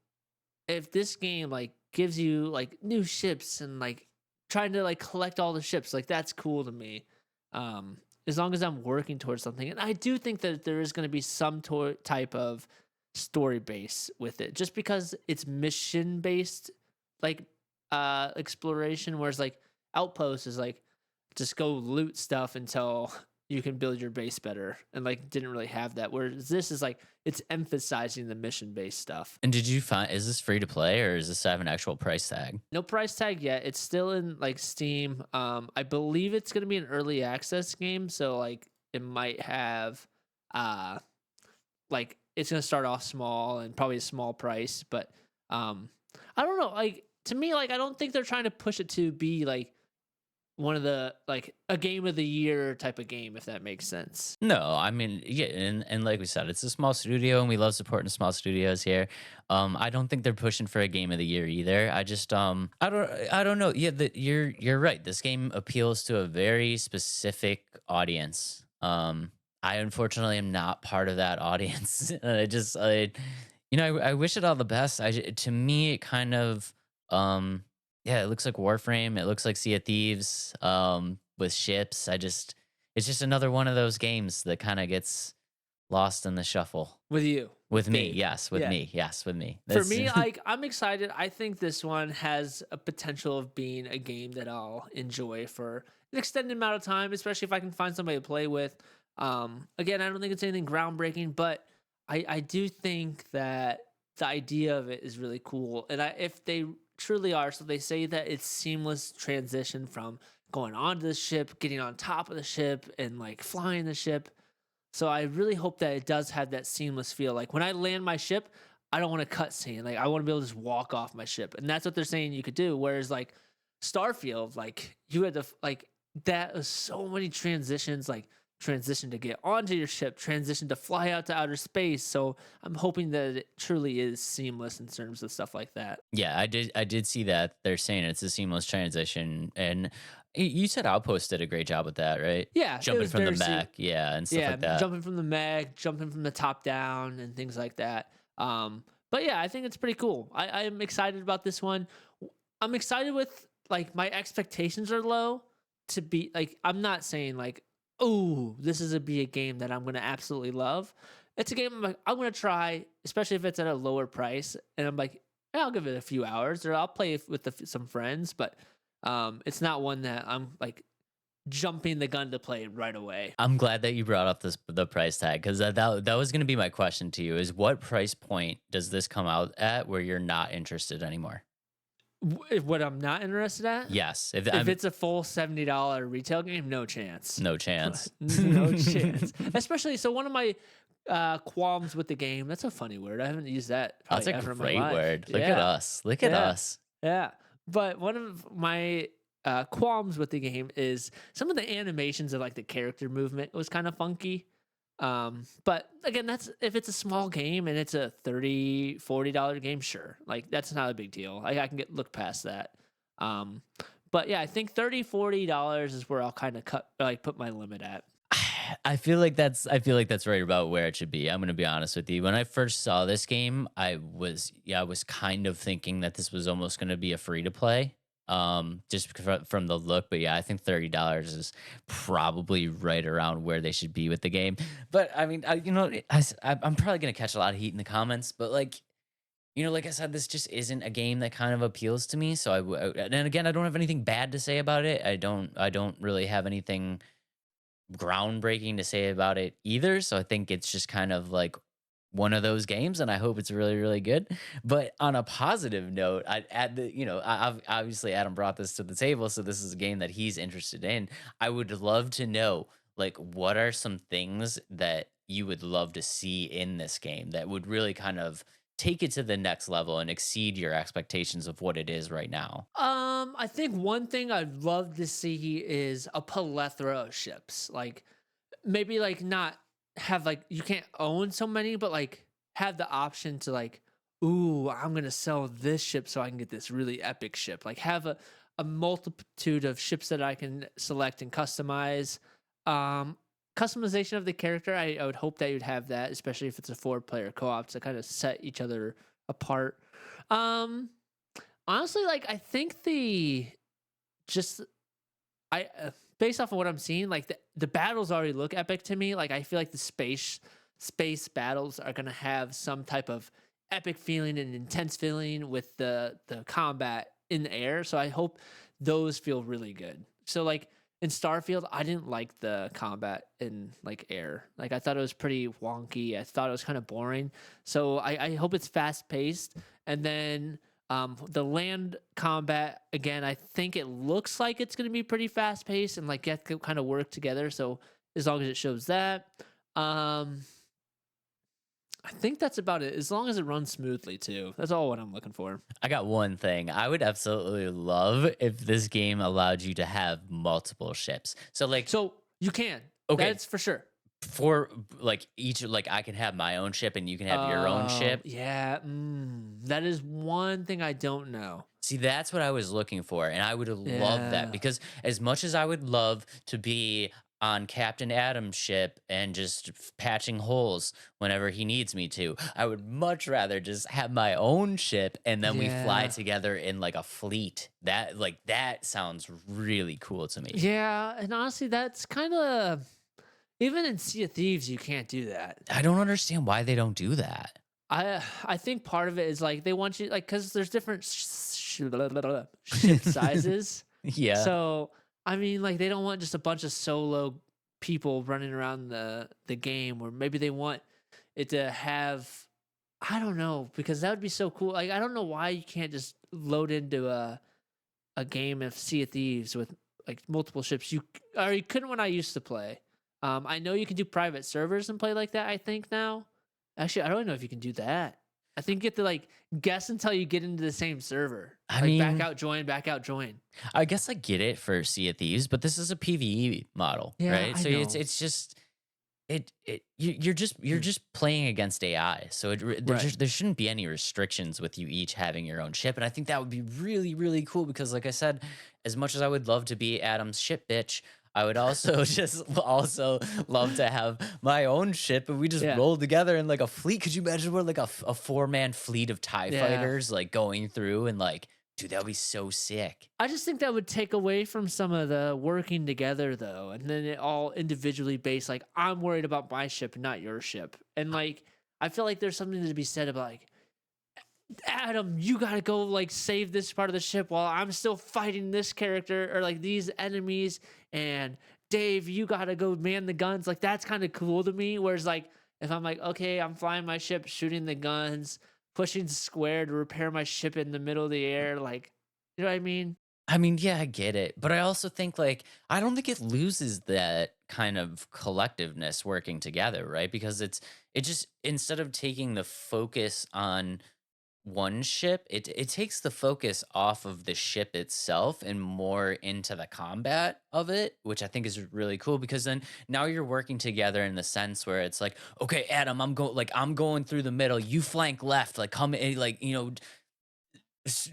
if this game like gives you like new ships and like trying to like collect all the ships, like that's cool to me as long as I'm working towards something. And I do think that there is going to be some type of story base with it just because it's mission based like exploration, whereas like Outpost is like just go loot stuff until you can build your base better and like didn't really have that, whereas this is like it's emphasizing the mission based stuff. And did you find, is this free to play or does this have an actual price tag? No price tag yet. It's still in like Steam. I believe it's going to be an early access game, so like it might have like it's going to start off small and probably a small price, but I don't know, like to me like I don't think they're trying to push it to be like one of the like a game of the year type of game, if that makes sense. No, I mean, yeah, and like we said, it's a small studio and we love supporting small studios here. I don't think they're pushing for a game of the year either. I just I don't know. Yeah, you're right. This game appeals to a very specific audience. I unfortunately am not part of that audience. I wish it all the best. To me it kind of yeah, it looks like Warframe. It looks like Sea of Thieves with ships. It's just another one of those games that kind of gets lost in the shuffle. With you. With me, Dave. yes. With Yeah. me, yes. With me. For me, like I'm excited. I think this one has a potential of being a game that I'll enjoy for an extended amount of time, especially if I can find somebody to play with. Again, I don't think it's anything groundbreaking, but I do think that the idea of it is really cool. And if they truly are, so they say that it's seamless transition from going onto the ship, getting on top of the ship, and like flying the ship. So I really hope that it does have that seamless feel. Like when I land my ship, I don't want a cutscene. Like I want to be able to just walk off my ship, and that's what they're saying you could do. Whereas like Starfield, like you had to like that was so many transitions. Like transition to get onto your ship, transition to fly out to outer space. So I'm hoping that it truly is seamless in terms of stuff like that. Yeah, I did see that they're saying it's a seamless transition, and you said Outpost did a great job with that, right? Yeah, it Jumping was from the very mech, yeah, and stuff yeah, like that. jumping from the mag, jumping from the top down, and things like that. But yeah, I think it's pretty cool. I am excited about this one. I'm excited with like my expectations are low to be like I'm not saying like, oh, this is be a game that I'm gonna absolutely love. It's a game I'm like I'm gonna try, especially if it's at a lower price, and I'm like, yeah, I'll give it a few hours or I'll play it with some friends, but it's not one that I'm like jumping the gun to play right away. I'm glad that you brought up the price tag, because that was going to be my question to you: is what price point does this come out at where you're not interested anymore? What I'm not interested at? Yes, If it's a full $70 retail game, no chance. no chance. No chance. Especially so one of my qualms with the game. That's a funny word. I haven't used that. That's Probably a ever in my great life. word. Look at Yeah. us. Look at Yeah. us. Yeah. But one of my qualms with the game is some of the animations of like the character movement was kind of funky. But again, that's if it's a small game and it's a $30-$40 game, sure. Like that's not a big deal. I can look past that. But yeah, I think $30-$40 is where I'll kind of put my limit at. I feel like that's right about where it should be. I'm gonna be honest with you. When I first saw this game, I was kind of thinking that this was almost gonna be a free to play. Just from the look, but yeah, I think $30 is probably right around where they should be with the game. But I mean, I'm probably gonna catch a lot of heat in the comments, but like, like I said, this just isn't a game that kind of appeals to me. So and again, I don't have anything bad to say about it. I don't really have anything groundbreaking to say about it either. So I think it's just kind of like one of those games, and I hope it's really, really good. But on a positive note, I'd add that, obviously Adam brought this to the table, so this is a game that he's interested in. I would love to know, like, what are some things that you would love to see in this game that would really kind of take it to the next level and exceed your expectations of what it is right now? I think one thing I'd love to see is a plethora of ships. Like maybe like not have like you can't own so many, but like have the option to like, ooh, I'm gonna sell this ship so I can get this really epic ship. Like have a multitude of ships that I can select and customize. Customization of the character, I would hope that you'd have that, especially if it's a 4-player co-op to kind of set each other apart. Honestly, like I think based off of what I'm seeing, like the battles already look epic to me. Like I feel like the space battles are gonna have some type of epic feeling and intense feeling with the combat in the air. So I hope those feel really good. So like in Starfield, I didn't like the combat in like air. Like I thought it was pretty wonky. I thought it was kind of boring. So I hope it's fast paced. And then the land combat, again, I think it looks like it's going to be pretty fast paced and like get to kind of work together. So as long as it shows that, I think that's about it. As long as it runs smoothly too. That's all what I'm looking for. I got one thing. I would absolutely love if this game allowed you to have multiple ships. So you can. Okay. That's for sure. For like each, like I can have my own ship and you can have your own ship. Yeah. That is one thing I don't know. See, that's what I was looking for, and I would have loved that, because as much as I would love to be on Captain Adam's ship and just patching holes whenever he needs me to, I would much rather just have my own ship and then we fly together in like a fleet. That sounds really cool to me. Yeah, and honestly, that's kind of even in Sea of Thieves, you can't do that. I don't understand why they don't do that. I think part of it is like they want you like because there's different ship sizes. Yeah. So I mean, like they don't want just a bunch of solo people running around the game, or maybe they want it to have. I don't know, because that would be so cool. Like I don't know why you can't just load into a game of Sea of Thieves with like multiple ships. You couldn't when I used to play. I know you can do private servers and play like that, I think now. Actually, I don't know if you can do that. I think you have to like guess until you get into the same server. I Like mean, back out, join. I guess I get it for Sea of Thieves, but this is a PvE model, Yeah, right? I So know. it's just you're just playing against AI. So Right. there shouldn't be any restrictions with you each having your own ship, and I think that would be really really cool because, like I said, as much as I would love to be Adam's ship bitch, I would also just also love to have my own ship and we just Yeah. roll together in like a fleet. Could you imagine we're like a 4-man fleet of TIE Yeah. fighters like going through and like, dude, that would be so sick. I just think that would take away from some of the working together though, and then it all individually based. Like I'm worried about my ship, not your ship, and like I feel like there's something to be said about like Adam, you gotta go like save this part of the ship while I'm still fighting this character or like these enemies, and Dave, you gotta go man the guns. Like that's kind of cool to me. Whereas like if I'm like, okay, I'm flying my ship, shooting the guns, pushing square to repair my ship in the middle of the air, like you know what I mean? I mean, yeah, I get it. But I also think like I don't think it loses that kind of collectiveness working together, right? Because it just instead of taking the focus on one ship, it takes the focus off of the ship itself and more into the combat of it, which I think is really cool because then now you're working together in the sense where it's like, okay, Adam, I'm going through the middle, you flank left, like come in, like s-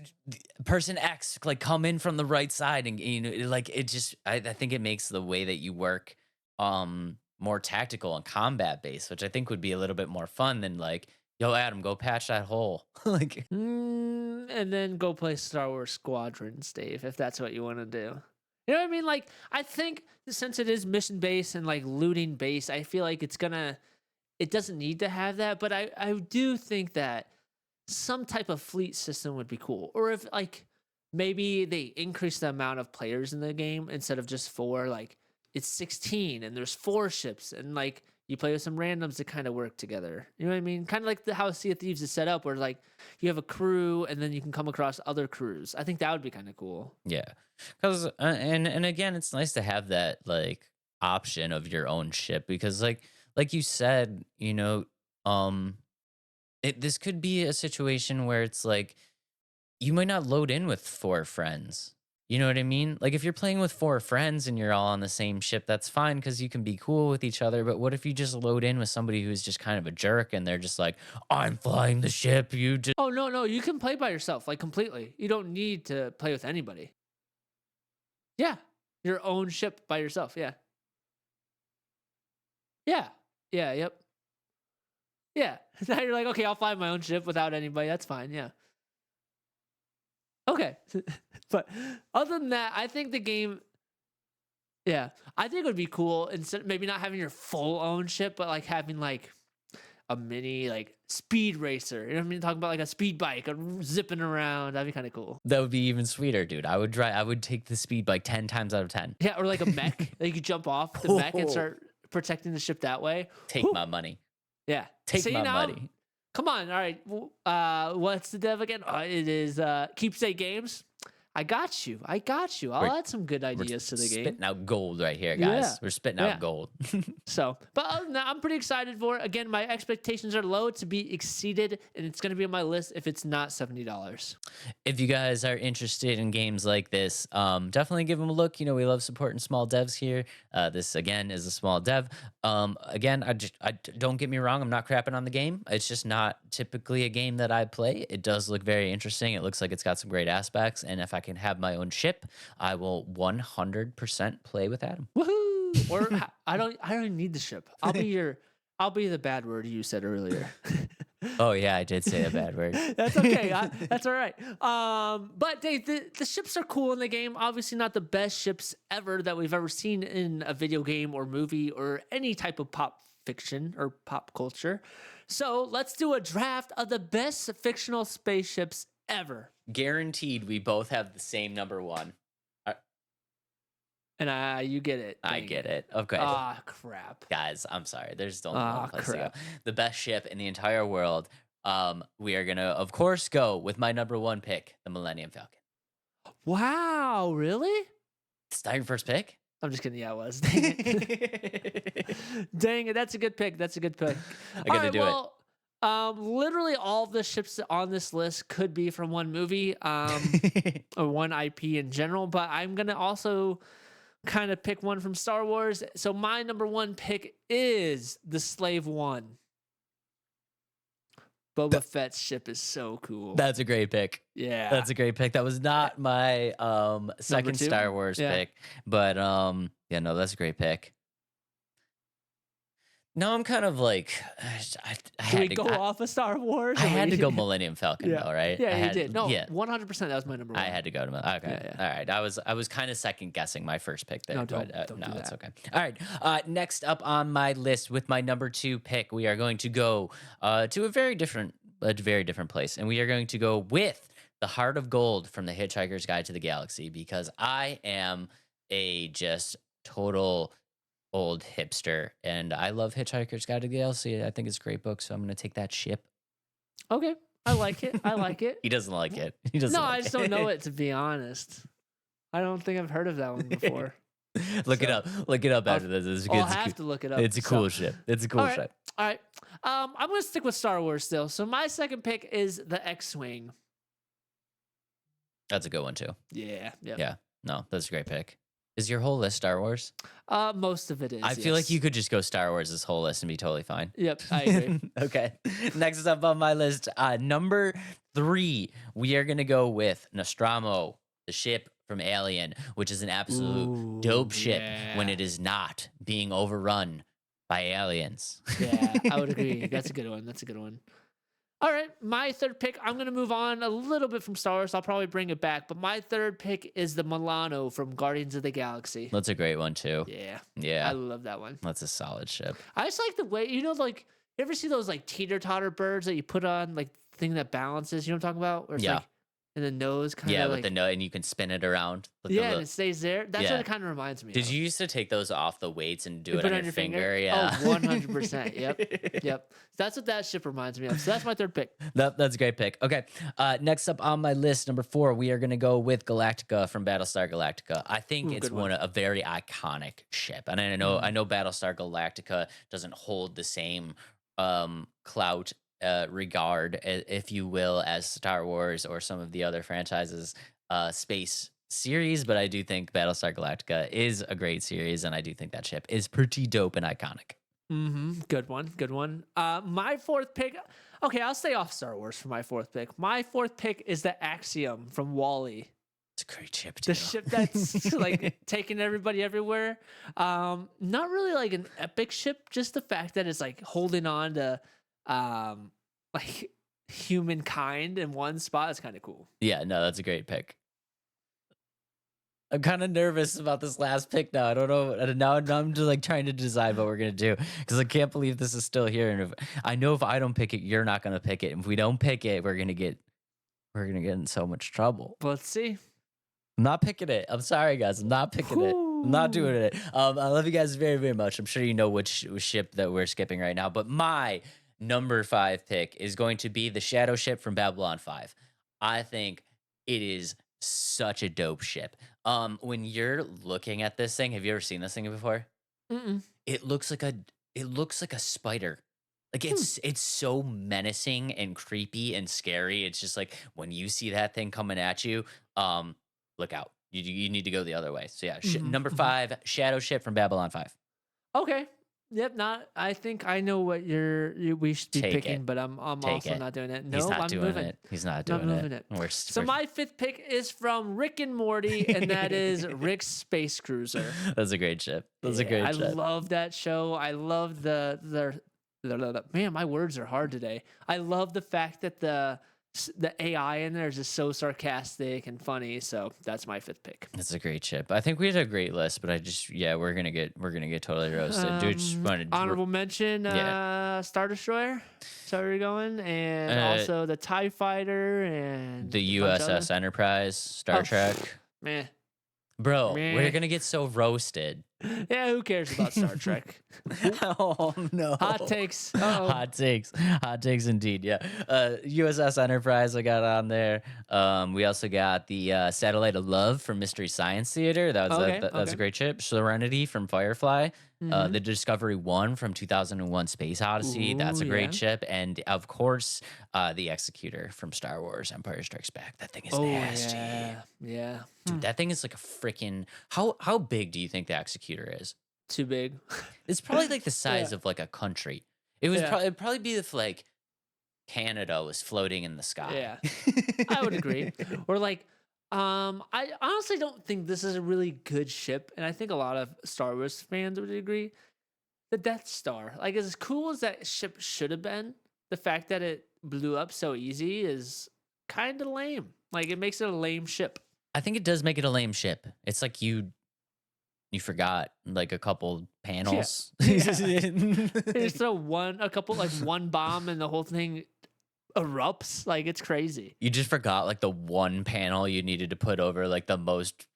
person X like come in from the right side and like it just I think it makes the way that you work more tactical and combat based, which I think would be a little bit more fun than like, yo Adam, go patch that hole. Like And then go play Star Wars Squadrons, Dave, if that's what you want to do. You know what I mean? Like, I think since it is mission based and like looting based, I feel like it doesn't need to have that. But I do think that some type of fleet system would be cool. Or if like maybe they increase the amount of players in the game instead of just 4, like it's 16 and there's 4 ships and like you play with some randoms to kind of work together. You know what I mean? Kind of like the how Sea of Thieves is set up where like you have a crew and then you can come across other crews. I think that would be kind of cool. yeah, because and again, it's nice to have that like option of your own ship because like you said, um, this could be a situation where it's like you might not load in with 4 friends. You know what I mean? Like if you're playing with 4 friends and you're all on the same ship, that's fine because you can be cool with each other. But what if you just load in with somebody who's just kind of a jerk and they're just like, I'm flying the ship, you just Oh, no, you can play by yourself, like completely. You don't need to play with anybody. Yeah. Your own ship by yourself. Yeah. Yeah. Yeah. Yep. Yeah. Now you're like, okay, I'll fly my own ship without anybody. That's fine. Yeah. Okay. But other than that, I think the game, yeah, I think it would be cool instead maybe not having your full own ship, but like having like a mini like speed racer. You know what I mean? Talking about like a speed bike zipping around. That'd be kind of cool. that would be even sweeter, dude. I would take the speed bike 10 times out of 10. Yeah, or like a mech. Like you could jump off the mech and start protecting the ship that way. Take Whew. my money. Yeah. Take See my now? money. Come on. All right. What's the dev again? It is Keepsake Games. I got you. I'll We're- add some good We're ideas to the game. spitting out gold right here, guys. Yeah. We're spitting Yeah. out gold. So, but other than that, I'm pretty excited for it. Again, my expectations are low to be exceeded, and it's going to be on my list if it's not $70. If you guys are interested in games like this, definitely give them a look. We love supporting small devs here. This again is a small dev. Again, don't get me wrong. I'm not crapping on the game. It's just not typically a game that I play. It does look very interesting. It looks like it's got some great aspects. And if I can have my own ship, I will 100% play with Adam. Woohoo! Or I don't even need the ship. I'll be the bad word you said earlier. Oh yeah, I did say a bad word. That's okay. That's all right. But Dave, the ships are cool in the game. Obviously, not the best ships ever that we've ever seen in a video game or movie or any type of pop fiction or pop culture. So let's do a draft of the best fictional spaceships ever. Guaranteed, we both have the same number 1. And you get it. I Dang get it. Okay. Ah, crap. Guys, I'm sorry. There's only Ah, one place to go. crap. The best ship in the entire world. We are gonna, of course, go with my number 1 pick, the Millennium Falcon. Wow, really? Is that your first pick? I'm just kidding. Yeah, it was. Dang it. Dang it. That's a good pick. I gotta do it. Literally all of the ships on this list could be from one movie, or one IP in general, but I'm gonna also kind of pick one from Star Wars. So my number one pick is the Slave One. Boba Fett's ship is so cool. That's a great pick. Yeah. That's a great pick. That was not my second two? Star Wars pick, but yeah, no, that's a great pick. No, I'm kind of like I Do we had to go off of Star Wars? I or had we- to go Millennium Falcon Yeah. though, right? Yeah, I you had, did. No, yeah, 100%. That was my number one. I had to go to okay. Yeah. All right. I was kind of second guessing my first pick there. No, don't but, do no, it's that. okay. All right. Next up on my list with my number 2 pick, we are going to go to a very different place, and we are going to go with the Heart of Gold from the Hitchhiker's Guide to the Galaxy, because I am a just total old hipster, and I love Hitchhiker's Guide to the Galaxy. I think it's a great book, so I'm going to take that ship. Okay. I like it. I like it. He doesn't like it. He doesn't. No, like I just don't know it, to be honest. I don't think I've heard of that one before. Look it up. Look it up after this. It's I'll it's have to look it up. It's a cool ship. It's a cool all right. ship. All right. I'm going to stick with Star Wars still. So my second pick is the X-Wing. That's a good one too. Yeah. Yeah. No, that's a great pick. Is your whole list Star Wars? Most of it is. I feel like yes. you could just go Star Wars this whole list and be totally fine. Yep, I agree. Okay. Next up on my list, number 3, we are gonna go with Nostromo, the ship from Alien, which is an absolute dope ship when it is not being overrun by aliens. Yeah, I would agree. That's a good one. That's a good one. All right, my third pick, I'm going to move on a little bit from Star Wars. I'll probably bring it back, but my third pick is the Milano from Guardians of the Galaxy. That's a great one too. Yeah. Yeah. I love that one. That's a solid ship. I just like the way, like, you ever see those, like, teeter-totter birds that you put on, like, thing that balances? You know what I'm talking about? Where it's, like, in the nose kind of Yeah, like, with the nose, and you can spin it around. With yeah, and it stays there. That's what Yeah. it kind of reminds me of. Did you used to take those off the weights and do You it put on your finger? finger? Yeah. Oh, 100%. Yep. Yep. That's what that ship reminds me of. So that's my third pick. That's a great pick. Okay. Next up on my list, number 4, we are going to go with Galactica from Battlestar Galactica. I think it's good one. a very iconic ship. And I know Battlestar Galactica doesn't hold the same clout, regard, if you will, as Star Wars or some of the other franchises space series, but I do think Battlestar Galactica is a great series, and I do think that ship is pretty dope and iconic. Good one. Good one. My fourth pick. Okay, I'll stay off Star Wars for my fourth pick. My fourth pick is the Axiom from Wall-E. It's a great ship too. The ship that's like taking everybody everywhere. Not really like an epic ship, just the fact that it's like holding on to like humankind in one spot is kind of cool. Yeah, no, that's a great pick. I'm kind of nervous about this last pick now. I don't know. Now I'm just like trying to decide what we're gonna do, because I can't believe this is still here. And I know if I don't pick it, you're not gonna pick it. And if we don't pick it, we're gonna get in so much trouble. But let's see. I'm not picking it. I'm sorry, guys. I'm not picking it. I'm not doing it. I love you guys very, very much. I'm sure you know which ship that we're skipping right now. But my number 5 pick is going to be the Shadow ship from Babylon 5. I think it is such a dope ship. When you're looking at this thing, have you ever seen this thing before? Mm-mm. It looks like a spider. Like it's so menacing and creepy and scary. It's just like when you see that thing coming at you, look out. You need to go the other way. So yeah, number 5, Shadow ship from Babylon 5. Okay. Yep. I think I know what we should be Take picking, it. but I'm also not doing it. No, He's not I'm doing moving. it. He's not Not doing moving it. So We're- my 5th pick is from Rick and Morty, and that is Rick's Space Cruiser. That's a great ship. That's a great I ship. love that show. I love the man, my words are hard today. I love the fact that the AI in there is just so sarcastic and funny. So that's my 5th pick. That's a great ship. I think we had a great list, but we're gonna get totally roasted. Dude, just wanted Honorable mention, Star Destroyer. So where you're going, and also the TIE Fighter and the a bunch USS other- Enterprise, Star Oh, Trek. Meh. Bro, Meh. we're gonna get so roasted. Yeah, who cares about Star Trek? Oh no. Hot takes. Uh-oh. Hot takes indeed. Yeah. USS Enterprise I got on there. We also got the Satellite of Love from Mystery Science Theater. That was a great ship. Serenity from Firefly. The Discovery 1 from 2001 Space Odyssey. That's a Ooh, great yeah. ship. And of course, the Executor from Star Wars Empire Strikes Back. That thing is Oh nasty. yeah. Dude, that thing is like a freaking how big do you think the Executor is? Too big. It's probably like the size Yeah. of like a country. It was Yeah. it'd probably be if like Canada was floating in the sky. Yeah. I would agree. Or like, I honestly don't think this is a really good ship, and I think a lot of Star Wars fans would agree. The Death Star, like as cool as that ship should have been, the fact that it blew up so easy is kind of lame. Like it makes it a lame ship. I think it does make it a lame ship. It's like you forgot like a couple panels. They just throw one bomb and the whole thing erupts. Like it's crazy. You just forgot like the one panel you needed to put over like the most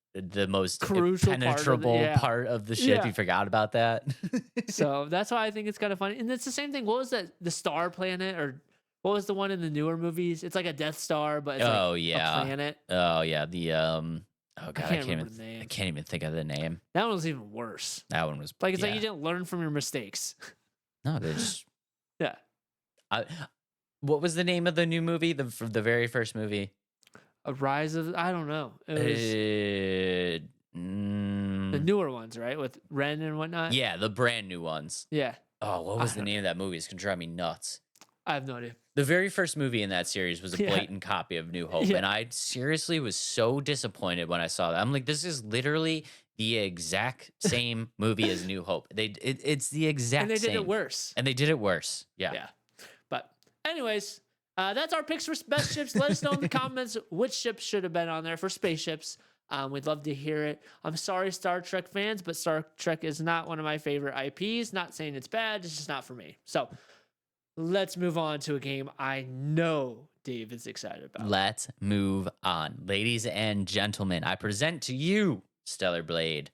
Crucial penetrable part of the ship. Yeah. You forgot about that. So that's why I think it's kind of funny. And it's the same thing. What was that? The Star Planet, or what was the one in the newer movies? It's like a Death Star, but it's Oh, like yeah. a planet. Oh yeah, the oh god, I can't remember the name. I can't even think of the name. That one was even worse. That one was Like it's like yeah. you didn't learn from your mistakes. No, they just Yeah. what was the name of the new movie? The very first movie. A Rise of, I don't know. It was the newer ones, right? With Ren and whatnot. Yeah, the brand new ones. Yeah. Oh, what was the name of that movie? It's gonna drive me nuts. I have no idea. The very first movie in that series was a Yeah. blatant copy of New Hope, Yeah. and I seriously was so disappointed when I saw that. I'm like, this is literally the exact same movie as New Hope. It's the exact And they same. did it worse. And they did it worse. Yeah. Yeah. But anyways, that's our picks for best ships. Let us know in the comments which ships should have been on there for spaceships. We'd love to hear it. I'm sorry, Star Trek fans, but Star Trek is not one of my favorite IPs. Not saying it's bad, it's just not for me. So let's move on to a game I know Dave is excited about. Let's move on. Ladies and gentlemen, I present to you Stellar Blade.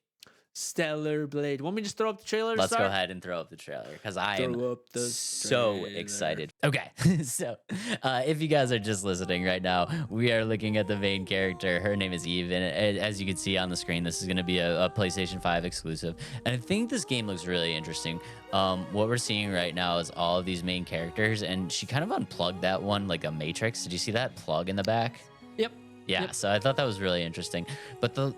Stellar Blade. Want me to just throw up the trailer to Let's start? go ahead and throw up the trailer because I am Throw up the so trailer. excited. Okay, so if you guys are just listening right now, we are looking at the main character. Her name is Eve, and as you can see on the screen, this is going to be a PlayStation 5 exclusive. And I think this game looks really interesting. What we're seeing right now is all of these main characters, and she kind of unplugged that one like a Matrix. Did you see that plug in the back? Yep. Yeah, Yep. so I thought that was really interesting. But the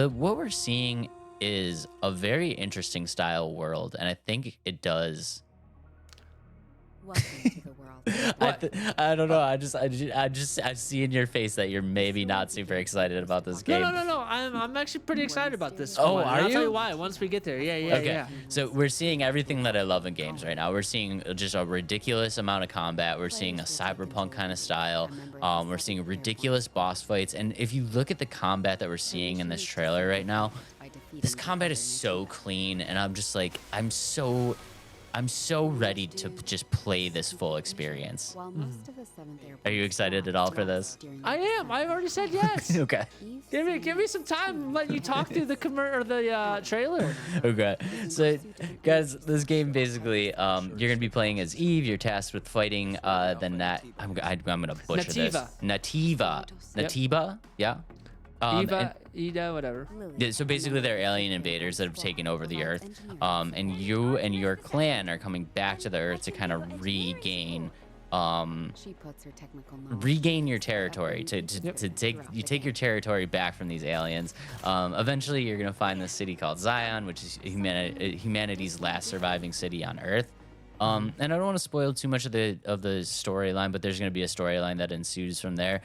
what we're seeing is a very interesting style world, and I think it does. Welcome to the world. I don't know. I see in your face that you're maybe not super excited about this game. No. I'm actually pretty excited about this. Oh, one. are I'll tell you? you why once we get there. Yeah. Okay, so we're seeing everything that I love in games right now. We're seeing just a ridiculous amount of combat. We're seeing a cyberpunk kind of style. We're seeing ridiculous boss fights. And if you look at the combat that we're seeing in this trailer right now, this combat is so clean, and I'm just like, I'm so ready to just play this full experience. Are you excited at all for this? I am. I've already said yes. Okay. Give me some time. Let you talk through the trailer. Okay. So, guys, this game basically, you're gonna be playing as Eve. You're tasked with fighting I'm gonna butcher this. Nativa. Nativa. Yeah. Ida, whatever. Yeah, so basically, they're alien invaders that have taken over the Earth, and you and your clan are coming back to the Earth to kind of regain your territory, to take your territory back from these aliens. Eventually, you're gonna find this city called Zion, which is humanity's last surviving city on Earth. And I don't want to spoil too much of the storyline, but there's gonna be a storyline that ensues from there.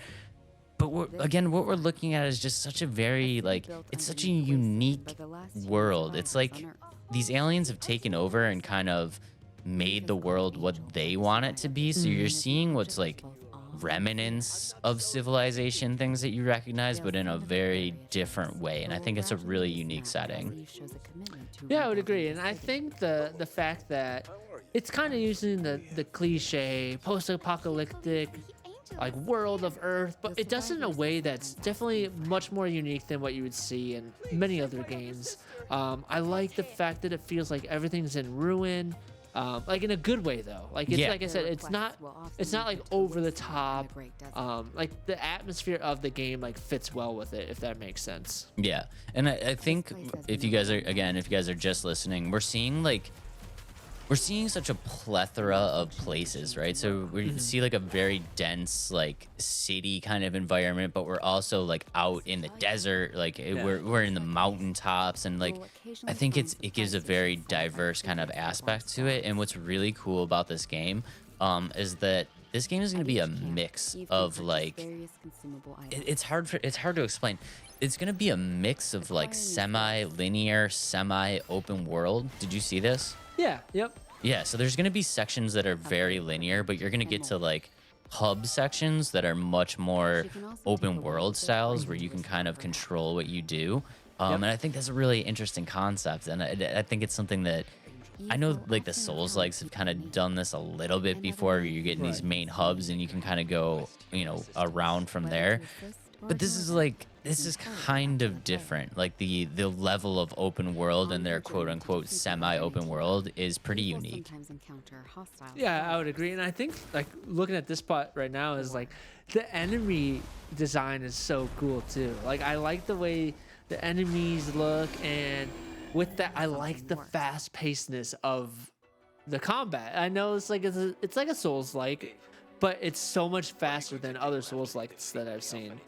But what we're looking at is just such a very, it's such a unique world. It's like these aliens have taken over and kind of made the world what they want it to be. So you're seeing what's like remnants of civilization, things that you recognize, but in a very different way. And I think it's a really unique setting. Yeah, I would agree. And I think the fact that it's kind of using the cliche post-apocalyptic world of Earth, but it does it in a way that's definitely much more unique than what you would see in many other games. I like the fact that it feels like everything's in ruin, like in a good way though. Like it's Yeah. like I said, it's not like over the top. Like the atmosphere of the game like fits well with it, if that makes sense. Yeah, and I think if you guys are just listening, we're seeing such a plethora of places, right? So we see like a very dense like city kind of environment, but we're also like out in the desert, like we're in the mountaintops, and like I think it gives a very diverse kind of aspect to it. And what's really cool about this game is that this game is going to be a mix of like it's hard to explain. It's going to be a mix of like semi-linear, semi-open world. Did you see this? Yeah. Yep. Yeah, so there's going to be sections that are very linear, but you're going to get to like hub sections that are much more open world styles where you can kind of control what you do. And I think that's a really interesting concept. And I think it's something that I know like the Souls likes have kind of done this a little bit before, where you're getting these main hubs and you can kind of go, around from there. But this is kind of different. Like the level of open world and their quote unquote semi-open world is pretty unique. Yeah, I would agree. And I think like looking at this spot right now is like the enemy design is so cool too. Like I like the way the enemies look, and with that I like the fast pacedness of the combat. I know it's like a Souls like, but it's so much faster than other Souls likes that I've seen.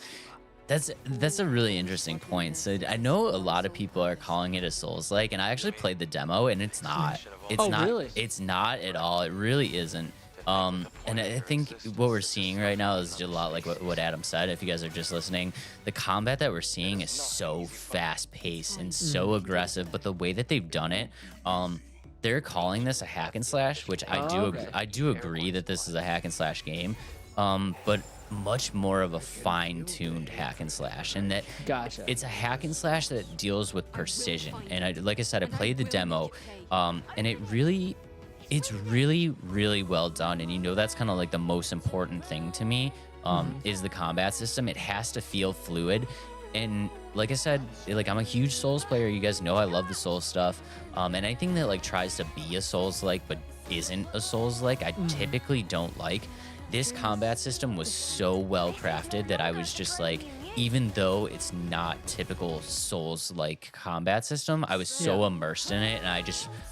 That's a really interesting point. So I know a lot of people are calling it a Souls-like, and I actually played the demo, and it's not. It's not. Really? It's not at all. It really isn't. And I think what we're seeing right now is a lot like what Adam said. If you guys are just listening, the combat that we're seeing is so fast-paced and so aggressive, but the way that they've done it, they're calling this a hack and slash, which I do agree that this is a hack and slash game, but much more of a fine-tuned hack and slash, and that it's a hack and slash that deals with precision. And like I said, I played the demo, and it's really well done. And that's kind of like the most important thing to me, is the combat system. It has to feel fluid. And like I said, like I'm a huge Souls player. You guys know I love the Souls stuff. And anything that like tries to be a Souls like but isn't a Souls like, I typically don't like. This combat system was so well crafted that I was just like, even though it's not typical Souls like combat system, I was so immersed in it, and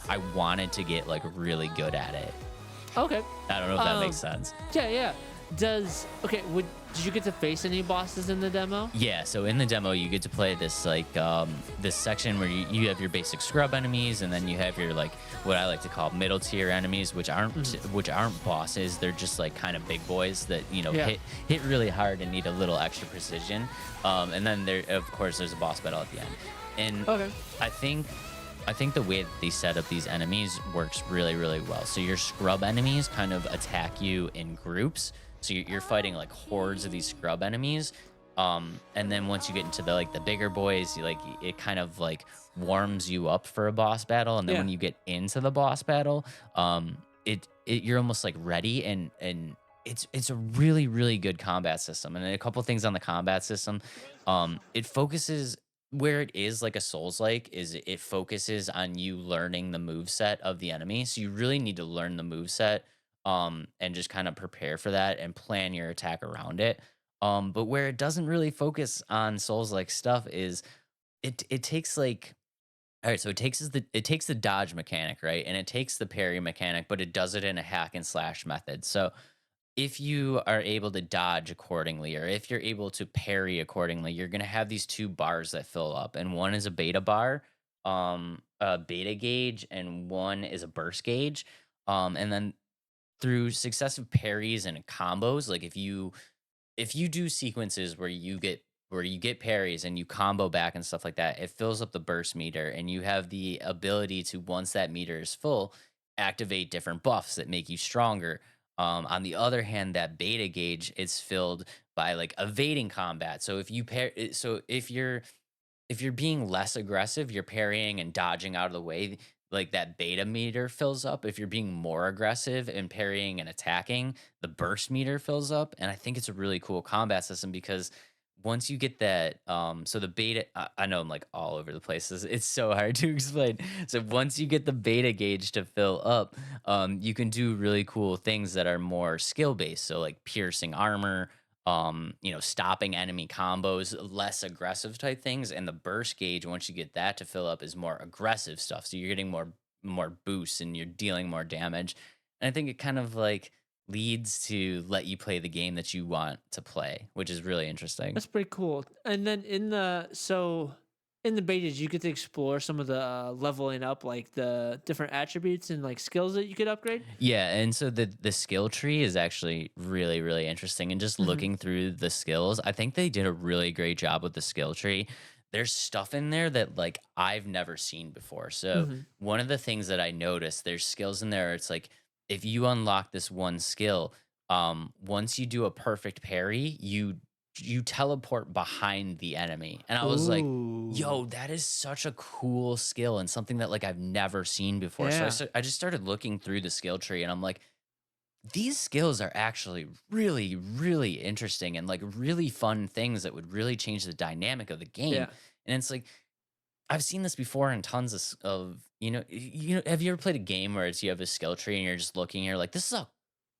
I wanted to get like really good at it. Okay. I don't know if that makes sense. Yeah. Did you get to face any bosses in the demo? Yeah, so in the demo you get to play this like this section where you have your basic scrub enemies, and then you have your like what I like to call middle tier enemies, which aren't bosses. They're just like kind of big boys that hit really hard and need a little extra precision. And then there's a boss battle at the end. And I think the way that they set up these enemies works really, really well. So your scrub enemies kind of attack you in groups. So you're fighting like hordes of these scrub enemies. And then once you get into the bigger boys, it kind of like warms you up for a boss battle. And then when you get into the boss battle, you're almost like ready, and it's a really, really good combat system. And a couple things on the combat system, it focuses where it is like a Souls-like is it focuses on you learning the moveset of the enemy. So you really need to learn the moveset, and just kind of prepare for that and plan your attack around it. But where it doesn't really focus on Souls-like stuff is it takes like, all right, so it takes the dodge mechanic, right? And it takes the parry mechanic, but it does it in a hack and slash method. So if you are able to dodge accordingly, or if you're able to parry accordingly, you're going to have these two bars that fill up. And one is a beta bar, a beta gauge, and one is a burst gauge. And then through successive parries and combos, like if you do sequences where you get parries and you combo back and stuff like that, it fills up the burst meter, and you have the ability to, once that meter is full, activate different buffs that make you stronger. On the other hand, that beta gauge is filled by like evading combat. So if you're being less aggressive, you're parrying and dodging out of the way, like that beta meter fills up. If you're being more aggressive and parrying and attacking, the burst meter fills up. And I think it's a really cool combat system because once you get that, so the beta, I know I'm like all over the place. It's so hard to explain. So once you get the beta gauge to fill up, you can do really cool things that are more skill based. So like piercing armor, stopping enemy combos, less aggressive type things. And the burst gauge, once you get that to fill up, is more aggressive stuff. So you're getting more boosts and you're dealing more damage. And I think it kind of like leads to let you play the game that you want to play, which is really interesting. That's pretty cool. And then in the betas, you get to explore some of the leveling up, like the different attributes and like skills that you could upgrade. Yeah, and so the skill tree is actually really really interesting, and just Hmm. looking through the skills, I think they did a really great job with the skill tree. There's stuff in there that like I've never seen before. So Hmm. one of the things that I noticed, there's skills in there. It's like if you unlock this one skill, once you do a perfect parry, you teleport behind the enemy, and I was like, Ooh, yo, that is such a cool skill and something that like I've never seen before. So yeah. I just started looking through the skill tree and I'm like, these skills are actually really, really interesting and like really fun things that would really change the dynamic of the game. Yeah. And it's like, I've seen this before in tons of have you ever played a game where it's you have a skill tree and you're just looking, and you're like, this is all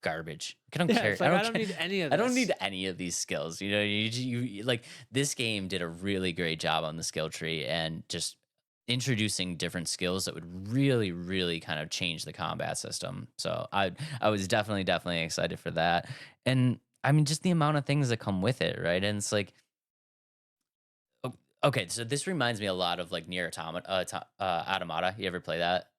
garbage. I don't Yeah. care. It's I like I don't don't care. need any of I don't this. need any of these skills. Like this game did a really great job on the skill tree and just introducing different skills that would really, really kind of change the combat system. So I was definitely excited for that. And I mean just the amount of things that come with it, right? And it's like okay, so this reminds me a lot of like Near Automata. You ever play that?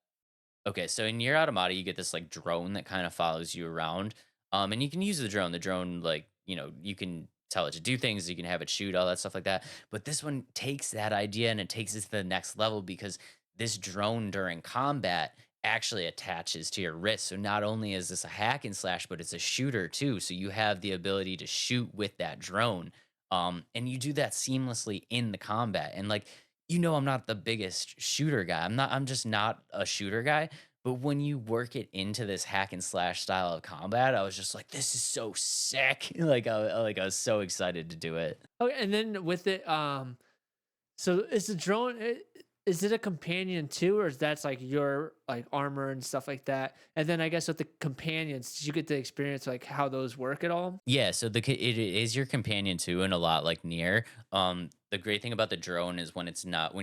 Okay, so in your Automata, you get this like drone that kind of follows you around. And you can use the drone. The drone, like, you can tell it to do things, you can have it shoot, all that stuff like that. But this one takes that idea and it takes it to the next level because this drone during combat actually attaches to your wrist. So not only is this a hack and slash, but it's a shooter too. So you have the ability to shoot with that drone. And you do that seamlessly in the combat. And like, I'm not the biggest shooter guy. I'm just not a shooter guy. But when you work it into this hack and slash style of combat, I was just like, this is so sick. Like I was so excited to do it. Okay, and then with it, so is the drone? Is it a companion too, or is that's like your like armor and stuff like that? And then I guess with the companions, did you get to experience like how those work at all? Yeah, so it is your companion too, and a lot like near. The great thing about the drone is when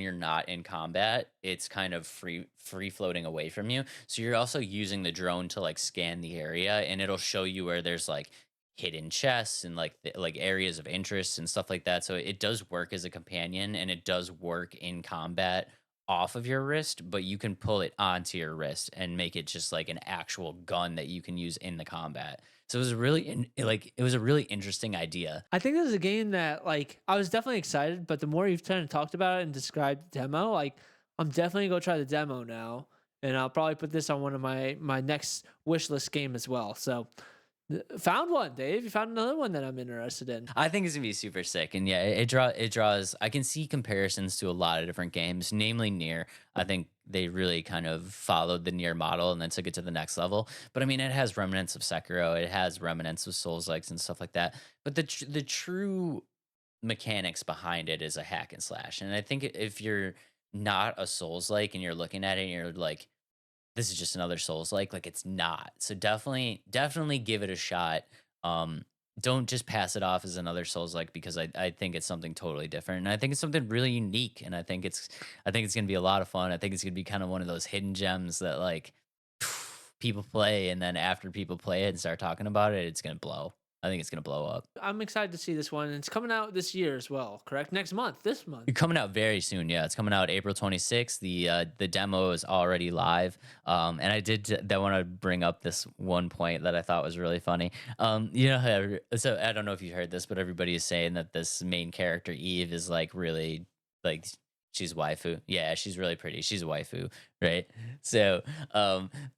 you're not in combat, it's kind of free floating away from you. So you're also using the drone to like scan the area, and it'll show you where there's like hidden chests and like like areas of interest and stuff like that. So it does work as a companion, and it does work in combat off of your wrist, but you can pull it onto your wrist and make it just like an actual gun that you can use in the combat. So it was it was a really interesting idea. I think this is a game that like I was definitely excited, but the more you've kind of talked about it and described the demo, like I'm definitely gonna go try the demo now, and I'll probably put this on one of my next wish list game as well. So found one, Dave. You found another one that I'm interested in. I think it's gonna be super sick, and yeah, it draws. I can see comparisons to a lot of different games, namely Near. I think they really kind of followed the Near model and then took it to the next level. But I mean, it has remnants of Sekiro, it has remnants of Souls likes and stuff like that. But the true mechanics behind it is a hack and slash, and I think if you're not a Souls like and you're looking at it and you're like, this is just another Souls like it's not. So definitely give it a shot. Um, don't just pass it off as another Souls like because I think it's something totally different. And I think it's something really unique. And I think it's gonna be a lot of fun. I think it's gonna be kind of one of those hidden gems that like people play, and then after people play it and start talking about it, it's gonna blow. I think it's gonna blow up. I'm excited to see this one. And it's coming out this year as well, correct? Next month, this month. It's coming out very soon. Yeah, it's coming out April 26th. The demo is already live. And I want to bring up this one point that I thought was really funny. So I don't know if you heard this, but everybody is saying that this main character Eve is like really like she's waifu. Yeah, she's really pretty. She's a waifu, right? So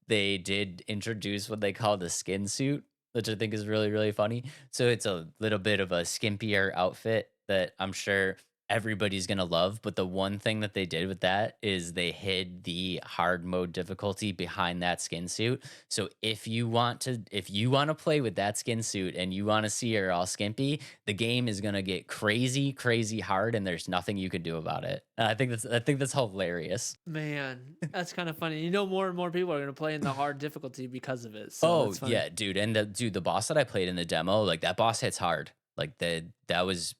they did introduce what they call the skin suit, which I think is really, really funny. So it's a little bit of a skimpier outfit that I'm sure everybody's gonna love. But the one thing that they did with that is they hid the hard mode difficulty behind that skin suit. So if you want to play with that skin suit and you want to see her all skimpy, the game is gonna get crazy, crazy hard, and there's nothing you can do about it. And I think that's hilarious. Man, that's kind of funny. More and more people are gonna play in the hard difficulty because of it. So Oh that's funny. yeah, dude. And the boss that I played in the demo, like that boss hits hard. Like that was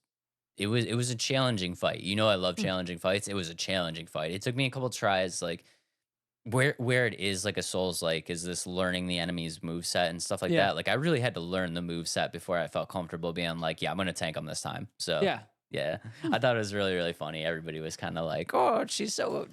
it was a challenging fight. You know I love challenging fights. It was a challenging fight. It took me a couple tries. Like where it is like a Souls like is this learning the enemy's move set and stuff like Yeah. that. Like I really had to learn the move set before I felt comfortable being like, yeah, I'm gonna tank them this time. So Yeah. yeah, I thought it was really, really funny. Everybody was kind of like, "Oh, she's so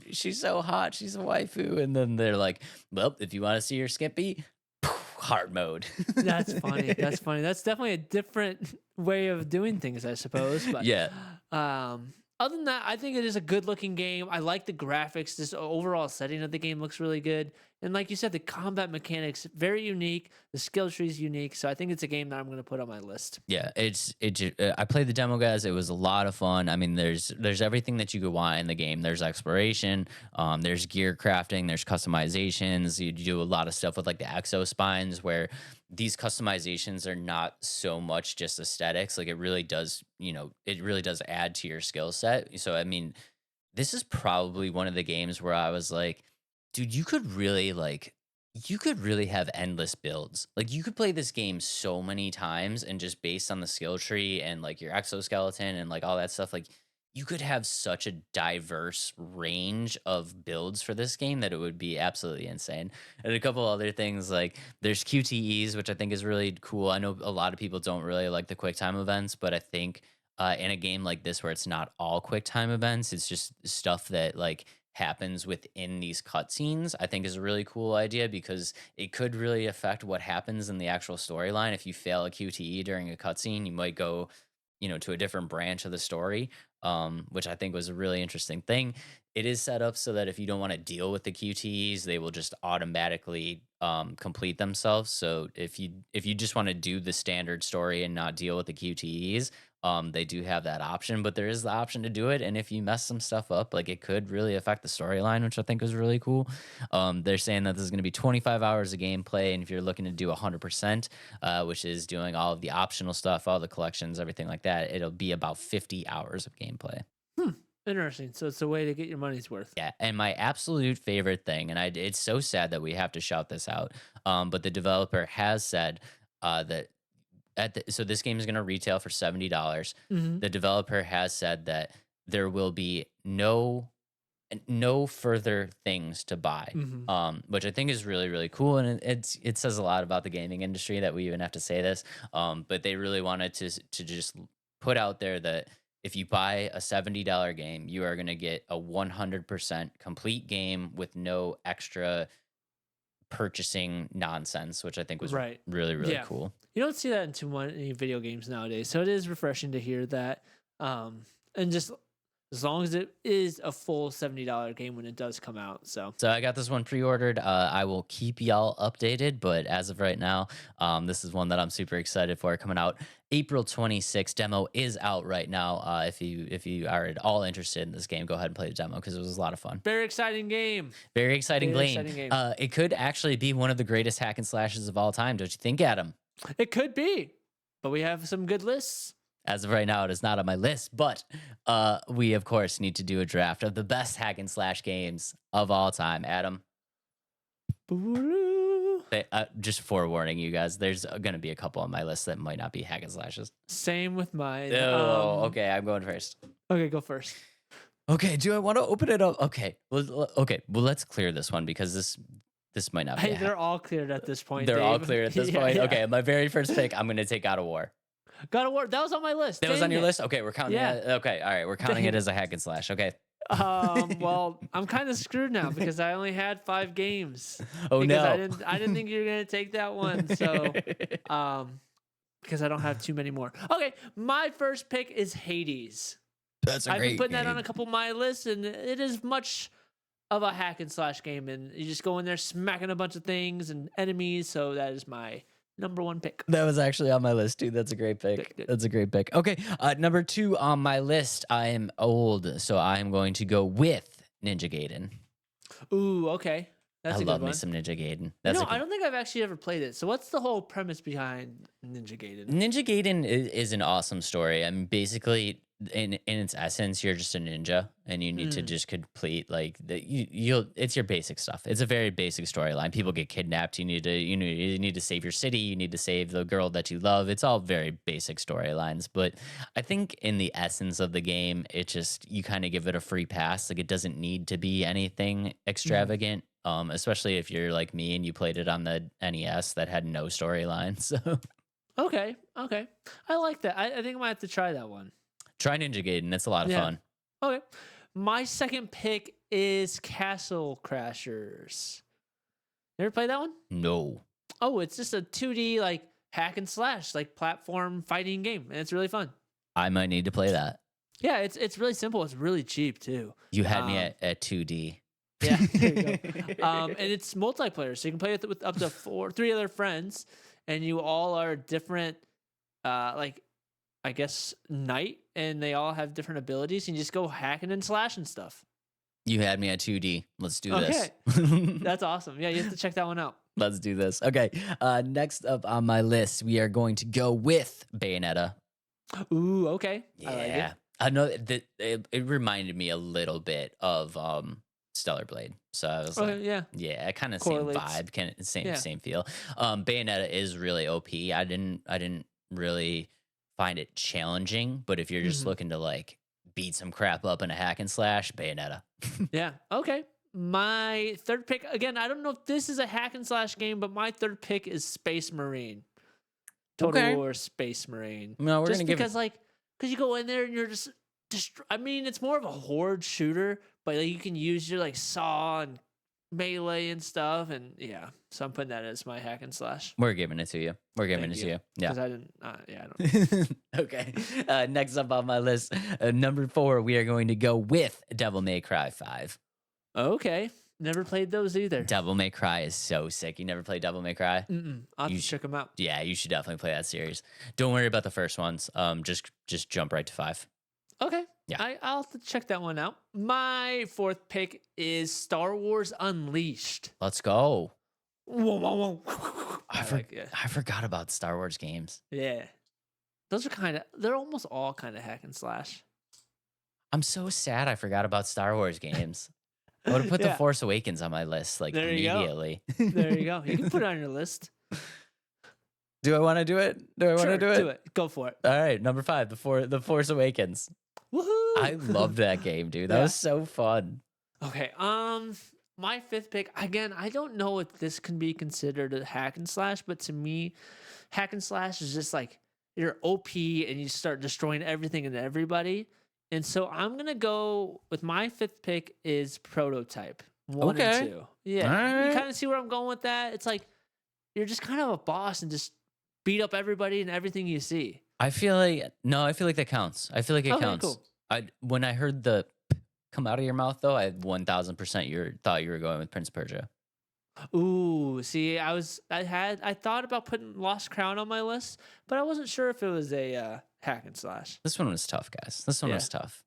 hot, she's a waifu," and then they're like, "Well, if you want to see her skimpy, hard mode." That's funny. That's funny. That's definitely a different way of doing things, I suppose. But Yeah. other than that, I think it is a good looking game. I like the graphics. This overall setting of the game looks really good. And like you said, the combat mechanics very unique. The skill tree is unique. So I think it's a game that I'm going to put on my list. Yeah, I played the demo, guys. It was a lot of fun. I mean, there's everything that you could want in the game. There's exploration, there's gear crafting, there's customizations. You do a lot of stuff with like the exo spines, where these customizations are not so much just aesthetics. Like it really does, it really does add to your skill set. So I mean, this is probably one of the games where I was like, dude, you could really have endless builds. Like you could play this game so many times, and just based on the skill tree and like your exoskeleton and like all that stuff, like you could have such a diverse range of builds for this game that it would be absolutely insane. And a couple other things, like there's QTEs, which I think is really cool. I know a lot of people don't really like the quick time events, but I think in a game like this where it's not all quick time events, it's just stuff that like happens within these cutscenes, I think is a really cool idea, because it could really affect what happens in the actual storyline. If you fail a QTE during a cutscene, you might go, to a different branch of the story, which I think was a really interesting thing. It is set up so that if you don't want to deal with the QTEs, they will just automatically complete themselves. So if you just want to do the standard story and not deal with the QTEs, they do have that option, but there is the option to do it. And if you mess some stuff up, like it could really affect the storyline, which I think is really cool. They're saying that this is going to be 25 hours of gameplay. And if you're looking to do 100%, which is doing all of the optional stuff, all the collections, everything like that, it'll be about 50 hours of gameplay. Interesting. So it's a way to get your money's worth. Yeah, and my absolute favorite thing, and it's so sad that we have to shout this out, but the developer has said that so this game is going to retail for $70. The developer has said that there will be no further things to buy, which I think is really, really cool. And it says a lot about the gaming industry that we even have to say this. But they really wanted to just put out there that if you buy a $70 game, you are going to get a 100% complete game with no extra purchasing nonsense, which I think was Right. really, really Yeah. cool. You don't see that in too many video games nowadays. So it is refreshing to hear that. And just as long as it is a full $70 game when it does come out. So I got this one pre-ordered. I will keep y'all updated, but as of right now, this is one that I'm super excited for, coming out April 26th. Demo is out right now. If you are at all interested in this game, go ahead and play the demo, because it was a lot of fun. very exciting game. Very exciting Very game. exciting game. It could actually be one of the greatest hack and slashes of all time, don't you think, Adam? It could be, but we have some good lists. As of right now, it is not on my list, but we, of course, need to do a draft of the best hack and slash games of all time. Adam? Just forewarning you guys, there's going to be a couple on my list that might not be hack and slashes. Same with mine. Oh, okay, I'm going first. Okay, go first. Okay, do I want to open it up? Okay, well, let's clear this one, because this might not be. Hey, they're all cleared at this point. They're all Dave. clear at this Yeah, point. yeah. Okay, my very first pick, I'm going to take God of War. God of War. That was on my list. That was Dang on your it. list? Okay, we're counting Yeah. it. Okay, all right, we're counting it as a hack and slash. Okay. Well, I'm kind of screwed now because I only had 5 games. Oh, because no. I didn't think you were gonna take that one. So, because I don't have too many more. Okay, my first pick is Hades. That's a I've great been putting game. that on a couple of my lists, and it is much of a hack and slash game. And you just go in there smacking a bunch of things and enemies. So that is my number one pick. That was actually on my list too. That's a great pick. Good. That's a great pick. Okay, number 2 on my list. I am old, so I am going to go with Ninja Gaiden. Ooh, okay. That's I a love good me one. some Ninja Gaiden. I don't think I've actually ever played it. So what's the whole premise behind Ninja Gaiden? Ninja Gaiden is an awesome story. I mean, basically, in its essence, you're just a ninja, and you need to just complete like you'll. It's your basic stuff. It's a very basic storyline. People get kidnapped. You need to save your city. You need to save the girl that you love. It's all very basic storylines. But I think in the essence of the game, it just you kind of give it a free pass. Like it doesn't need to be anything extravagant. Especially if you're like me and you played it on the NES that had no storyline. So Okay. I like that. I think I might have to try that one. try Ninja Gaiden. It's a lot of fun. Okay. My second pick is Castle Crashers. You ever play that one? No. Oh, it's just a 2D like hack and slash, like platform fighting game, and it's really fun. I might need to play that. Yeah, it's really simple. It's really cheap too. You had me at 2D. Yeah, there you go. And it's multiplayer, so you can play with up to 3 other friends, and you all are different, like I guess knight, and they all have different abilities, and you just go hacking and slashing stuff. You had me at 2D. Let's do Okay. this. That's awesome. Yeah, you have to check that one out. Let's do this. Okay. Next up on my list, we are going to go with Bayonetta. Ooh, okay. Yeah. I like it. I know that it reminded me a little bit of Stellar Blade. So I was like, yeah. kind of same Correlates. vibe, Yeah. same feel. Bayonetta is really OP. I didn't really find it challenging, but if you're just looking to like beat some crap up in a hack and slash, Bayonetta. Yeah. Okay. My third pick, again, I don't know if this is a hack and slash game, but my third pick is Space Marine. Total War Space Marine. No, we're just gonna give because you go in there and you're just I mean, it's more of a horde shooter, but like, you can use your like saw and melee and stuff, and yeah. So I'm putting that as my hack and slash. We're giving it to you. Thank Yeah. Because I didn't. I don't. Okay. Next up on my list, number 4, we are going to go with Devil May Cry 5. Okay. Never played those either. Devil May Cry is so sick. You never played Devil May Cry? I'll have You to check them out. Yeah, you should definitely play that series. Don't worry about the first ones. Just jump right to 5. Okay. Yeah. I'll have to check that one out. My fourth pick is Star Wars Unleashed. Let's go. Whoa, whoa, whoa. I forgot about Star Wars games. Yeah. Those are they're almost all kind of hack and slash. I'm so sad I forgot about Star Wars games. I would have put The Yeah. Force Awakens on my list like There you go. immediately. There you go. You can put it on your list. Do I want to do it? Do I want to do it? Do it. Go for it. All right, number 5, The Force Awakens. Woohoo! I loved that game, dude. That was so fun. Okay. My fifth pick, again, I don't know if this can be considered a hack and slash, but to me, hack and slash is just like you're OP and you start destroying everything and everybody. And so I'm gonna go with my fifth pick is Prototype 1 and 2. Yeah. All You right. kind of see where I'm going with that. It's like you're just kind of a boss and just beat up everybody and everything you see. I feel like that counts. I feel like it Okay, counts. cool. When I heard the come out of your mouth though, I 1000% thought you were going with Prince of Persia. Ooh, see, I thought about putting Lost Crown on my list, but I wasn't sure if it was a hack and slash. This one was tough, guys. This one Yeah. was tough.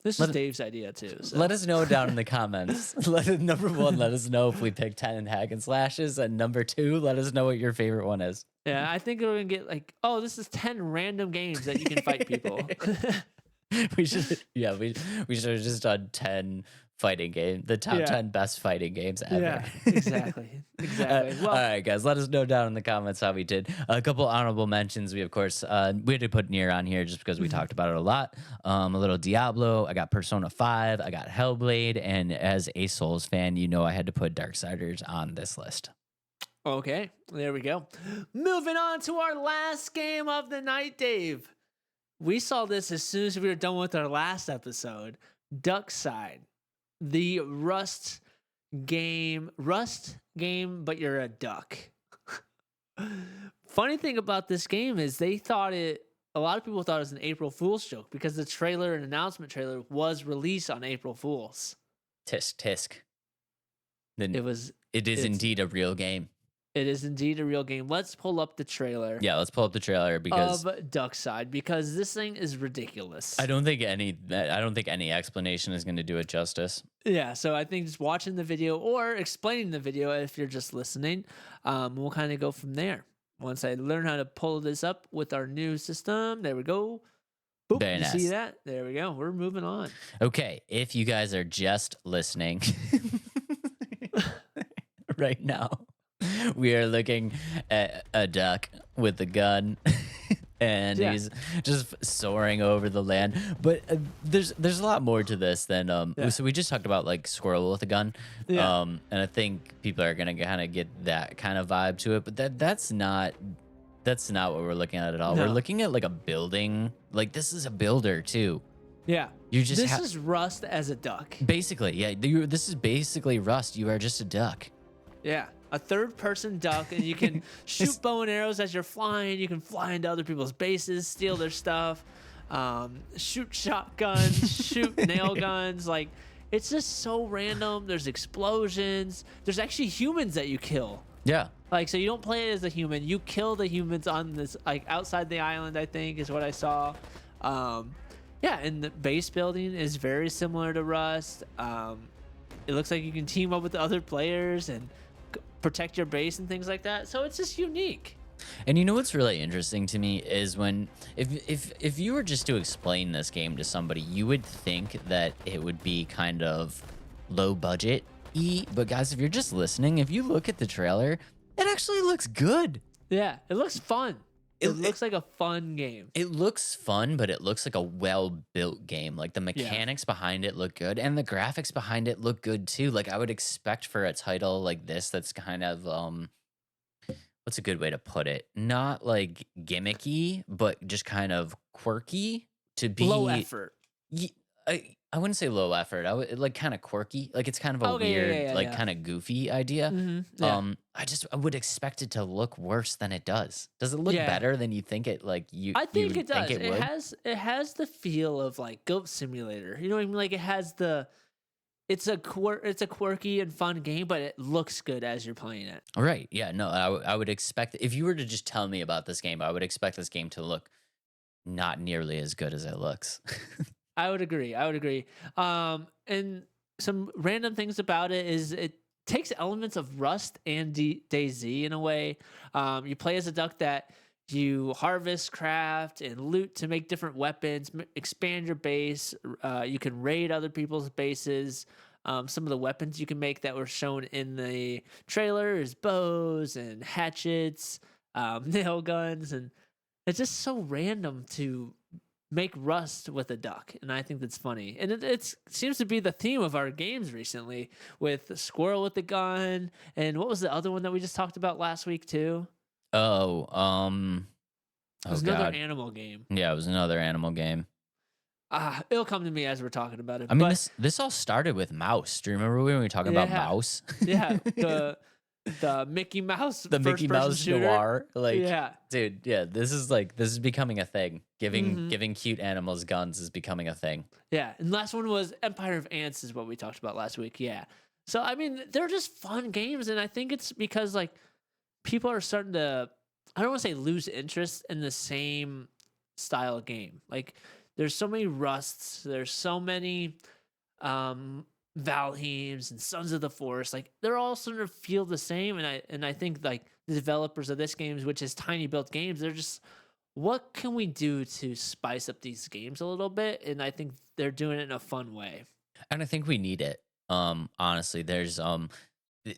This Let is it- Dave's idea too. So. Let us know down in the comments. Number 1, let us know if we picked 10 hack and slashes, and number 2, let us know what your favorite one is. Yeah, I think we're gonna get like, oh, this is 10 random games that you can fight people. we should have just done 10 fighting games, the top 10 best fighting games ever. Yeah, exactly. Well, All right, guys, let us know down in the comments how we did. A couple honorable mentions. We, of course, we had to put Nier on here just because we talked about it a lot. A little Diablo. I got Persona 5. I got Hellblade. And as a Souls fan, you know I had to put Darksiders on this list. okay, there we go. Moving on to our last game of the night, Dave. We saw this as soon as we were done with our last episode. DUCKSIDE, the Rust game, but you're a duck. Funny thing about this game is a lot of people thought it was an April Fool's joke because the trailer and announcement trailer was released on April Fool's. Tisk tisk. It was. It is it's- indeed a real game. It is indeed a real game. Let's pull up the trailer Yeah, let's pull up the trailer because of DUCKSIDE because this thing is ridiculous. I don't think any explanation is going to do it justice. Yeah, so I think just watching the video or explaining the video if you're just listening, we'll kind of go from there. Once I learn how to pull this up with our new system, there we go. Boop, Very you nice. see that? There we go. We're moving on. Okay, if you guys are just listening right now, we are looking at a duck with a gun. And he's just soaring over the land. But there's a lot more to this than so we just talked about like squirrel with a gun. Yeah. And I think people are gonna kind of get that kind of vibe to it. But that's not what we're looking at all. No. We're looking at like a building. Like this is a builder too. Yeah. You just this is Rust as a duck. basically, yeah. This is basically Rust. You are just a duck. Yeah. A third-person duck, and you can shoot bow and arrows as you're flying. You can fly into other people's bases, steal their stuff, shoot shotguns, shoot nail guns. Like, it's just so random. There's explosions. There's actually humans that you kill. Yeah. Like, so you don't play it as a human. You kill the humans on this, like, outside the island, I think, is what I saw. Yeah, and the base building is very similar to Rust. It looks like you can team up with the other players and protect your base and things like that. So it's just unique. And you know what's really interesting to me is when if you were just to explain this game to somebody, you would think that it would be kind of low budget but guys, if you're just listening, if you look at the trailer, it actually looks good. Yeah, it looks fun. It looks like a fun game. It looks fun, but it looks like a well-built game. Like the mechanics behind it look good, and the graphics behind it look good too. Like I would expect for a title like this that's kind of what's a good way to put it? Not like gimmicky, but just kind of quirky to be Low effort. I wouldn't say low effort. I would like kind of quirky. Like it's kind of a weird, kind of goofy idea. Mm-hmm. Yeah. I would expect it to look worse than it does. Does it look better than you think it? Like you, I think you it does. Think It has the feel of like Goat Simulator. You know what I mean? Like it has the. It's a quirky and fun game, but it looks good as you're playing it. Right? Yeah. No, I would expect if you were to just tell me about this game, I would expect this game to look not nearly as good as it looks. I would agree. And some random things about it is it takes elements of Rust and DayZ in a way. You play as a duck that you harvest, craft, and loot to make different weapons, expand your base. You can raid other people's bases. Some of the weapons you can make that were shown in the trailer is bows and hatchets, nail guns, and it's just so random to make Rust with a duck, and I think that's funny. And it seems to be the theme of our games recently with the squirrel with the gun, and what was the other one that we just talked about last week too? It was another animal game. Yeah, it was another animal game. It'll come to me as we're talking about it. I mean, this all started with Mouse. Do you remember when we were talking about Mouse? Yeah, the Mickey Mouse, the Mickey Mouse shooter. noir. Like, yeah, dude, yeah, this is becoming a thing. Giving cute animals guns is becoming a thing. Yeah, and last one was Empire of Ants is what we talked about last week. Yeah, so I mean, they're just fun games, and I think it's because like people are starting to, I don't want to say lose interest in the same style of game. Like there's so many Rusts, there's so many Valheims and Sons of the Forest, like they're all starting to feel the same. And I think like the developers of this games, which is Tiny Built Games, they're just, what can we do to spice up these games a little bit? And I think they're doing it in a fun way. And I think we need it. Honestly, there's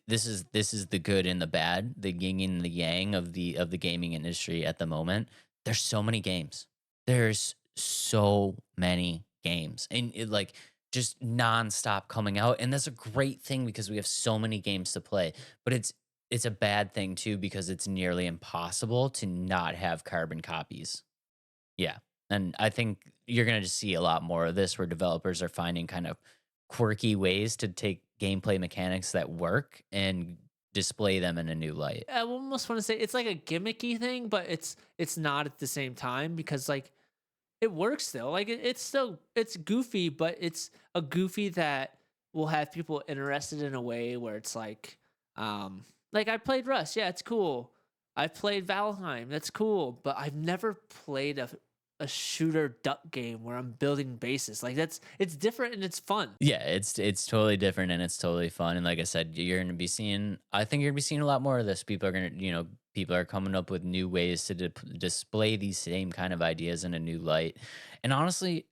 this is the good and the bad, the yin and the yang of the gaming industry at the moment. There's so many games. There's so many games, and it like just nonstop coming out, and that's a great thing because we have so many games to play. But it's a bad thing too because it's nearly impossible to not have carbon copies. Yeah, and I think you're gonna just see a lot more of this where developers are finding kind of quirky ways to take gameplay mechanics that work and display them in a new light. I almost want to say it's like a gimmicky thing, but it's not at the same time because like it works still. Like it's goofy, but it's a goofy that will have people interested in a way where it's like Like I played Rust, yeah, it's cool. I played Valheim, that's cool, but I've never played a shooter duck game where I'm building bases. Like it's different and it's fun. Yeah, it's totally different and it's totally fun. And like I said, you're gonna be seeing. I think you're gonna be seeing a lot more of this. People are gonna, people are coming up with new ways to display these same kind of ideas in a new light. And honestly,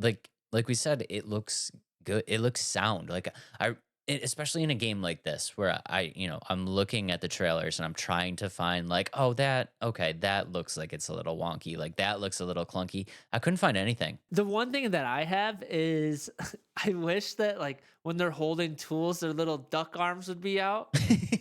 like we said, it looks good. It looks sound. Like especially in a game like this where I'm looking at the trailers and I'm trying to find like, oh, that looks like it's a little wonky, like that looks a little clunky. I couldn't find anything. The one thing that I have is I wish that like when they're holding tools, their little duck arms would be out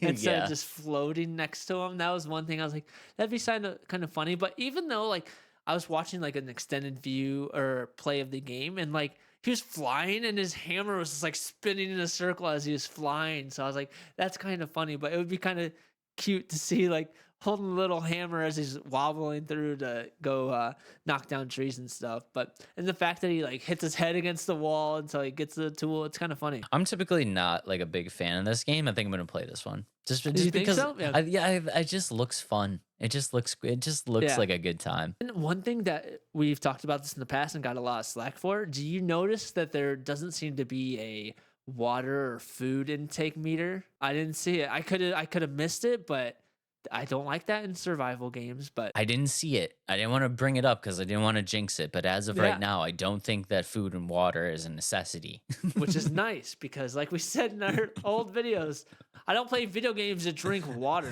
instead of just floating next to them. That was one thing I was like, that'd be kind of funny. But even though like I was watching like an extended view or play of the game and like he was flying and his hammer was just like spinning in a circle as he was flying. So I was like, that's kind of funny, but it would be kind of cute to see like holding a little hammer as he's wobbling through to go knock down trees and stuff. And the fact that he like hits his head against the wall until he gets the tool, it's kind of funny. I'm typically not like a big fan of this game. I think I'm gonna play this one just Do you because think so? Yeah. it just looks fun. It just looks like a good time. And one thing that we've talked about this in the past and got a lot of slack for, do you notice that there doesn't seem to be a water or food intake meter? I didn't see it. I could have missed it, but I don't like that in survival games. But I didn't see it. I didn't want to bring it up because I didn't want to jinx it. But as of Yeah. right now, I don't think that food and water is a necessity. which is nice because like we said in our old videos, I don't play video games to drink water.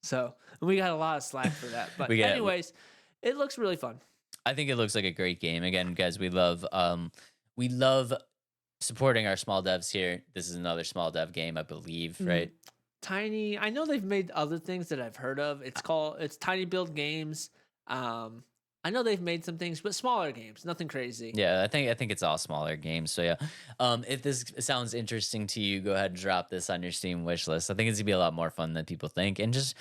So we got a lot of slack for that. But anyways, it looks really fun. I think it looks like a great game. Again, guys, we love supporting our small devs here. This is another small dev game, I believe, right? Tiny. I know they've made other things that I've heard of. It's Tiny Build Games. I know they've made some things, but smaller games, nothing crazy. Yeah, I think it's all smaller games. So yeah, if this sounds interesting to you, go ahead and drop this on your Steam wish list. I think it's gonna be a lot more fun than people think. And just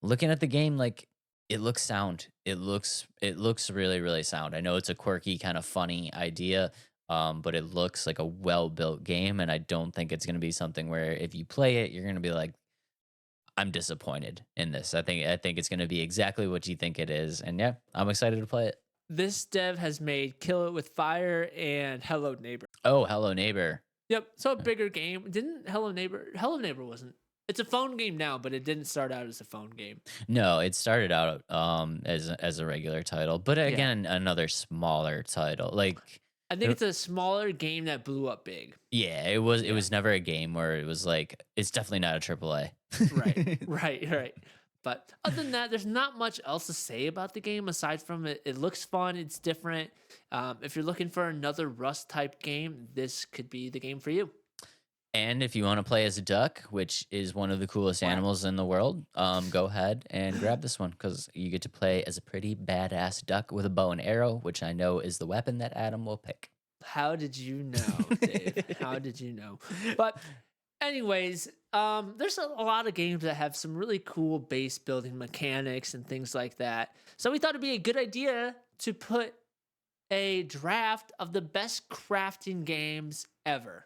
looking at the game, like it looks sound. It looks really, really sound. I know it's a quirky, kind of funny idea, but it looks like a well built game. And I don't think it's gonna be something where if you play it, you're gonna be like, I'm disappointed in this. I think it's going to be exactly what you think it is. And yeah, I'm excited to play it. This dev has made Kill It With Fire and Hello Neighbor. Oh, Hello Neighbor. Yep. So a bigger game. Didn't Hello Neighbor wasn't. It's a phone game now, but it didn't start out as a phone game. No, it started out as a regular title, but again, another smaller title. Like I think it's a smaller game that blew up big. Yeah, it was never a game where it was like, it's definitely not a AAA. Right. But other than that, there's not much else to say about the game aside from it looks fun, it's different. If you're looking for another Rust type game, this could be the game for you. And if you want to play as a duck, which is one of the coolest animals in the world, go ahead and grab this one because you get to play as a pretty badass duck with a bow and arrow, which I know is the weapon that Adam will pick. How did you know, Dave? How did you know? But anyways, there's a lot of games that have some really cool base building mechanics and things like that. So we thought it'd be a good idea to put a draft of the best crafting games ever.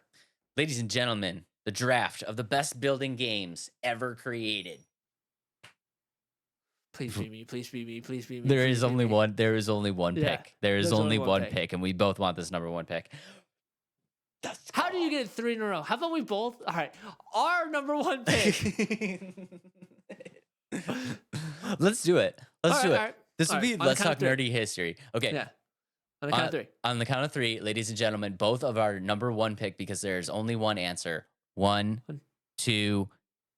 Ladies and gentlemen, the draft of the best building games ever created. Please be me. Please be me. Please be me. There is only one pick. Yeah, There's only one pick, and we both want this number one pick. How do you get 3 in a row? How about we both? All right. Our number one pick. Let's do it. Let's do it. Right. This would be Let's Talk Nerdy History. Okay. Yeah. On the count of 3. On the count of 3, ladies and gentlemen, both of our number one pick, because there's only one answer. 1, 2,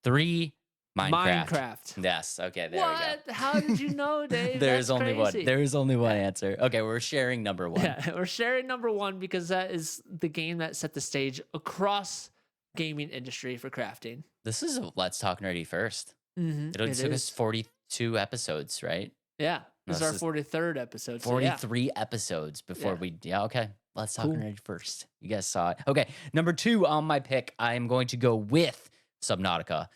3. Minecraft. Yes. Okay. There we go. How did you know, Dave? There's only one. There is only one answer. Okay, we're sharing number 1. Yeah, we're sharing number 1 because that is the game that set the stage across gaming industry for crafting. This is a Let's Talk Nerdy first. Mm-hmm. It took us 42 episodes, right? Yeah. This is our 43rd episode. 43 episodes before we. Yeah. Okay. Let's talk nerdy first. You guys saw it. Okay. Number 2 on my pick. I am going to go with Subnautica.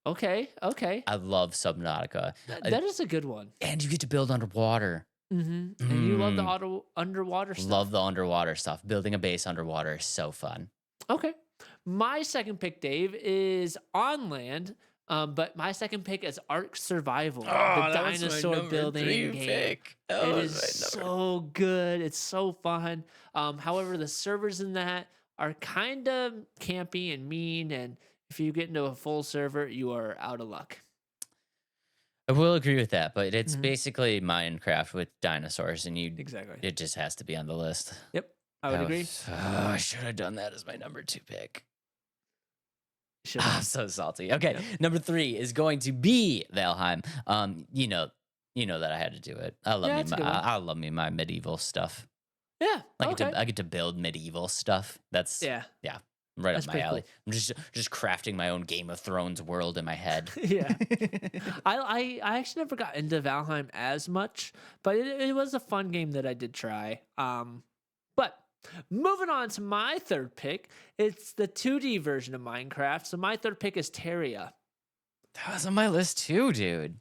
Okay. I love Subnautica. That is a good one. And you get to build underwater. Mm-hmm. And you love the underwater stuff. Love the underwater stuff. Building a base underwater is so fun. Okay. My second pick, Dave, is on land. But my second pick is Ark Survival, the that was my dinosaur number building 3 game. pick. That It was is my number. so good. It's so fun. However, the servers in that are kind of campy and mean, and if you get into a full server, you are out of luck. I will agree with that, but it's Mhm. basically Minecraft with dinosaurs, and Exactly. it just has to be on the list. Yep, I would agree. I should have done that as my number 2 pick. Should I'm so salty. Okay, number 3 is going to be Valheim. You know that I had to do it. I love Yeah, it's a good one. I love me my medieval stuff. Yeah. I Okay. get to build medieval stuff. That's Yeah. right That's up my pretty alley. cool. I'm just crafting my own Game of Thrones world in my head. Yeah. I actually never got into Valheim as much, but it was a fun game that I did try. But moving on to my third pick, it's the 2D version of Minecraft. So my third pick is Terraria. That was on my list too, dude.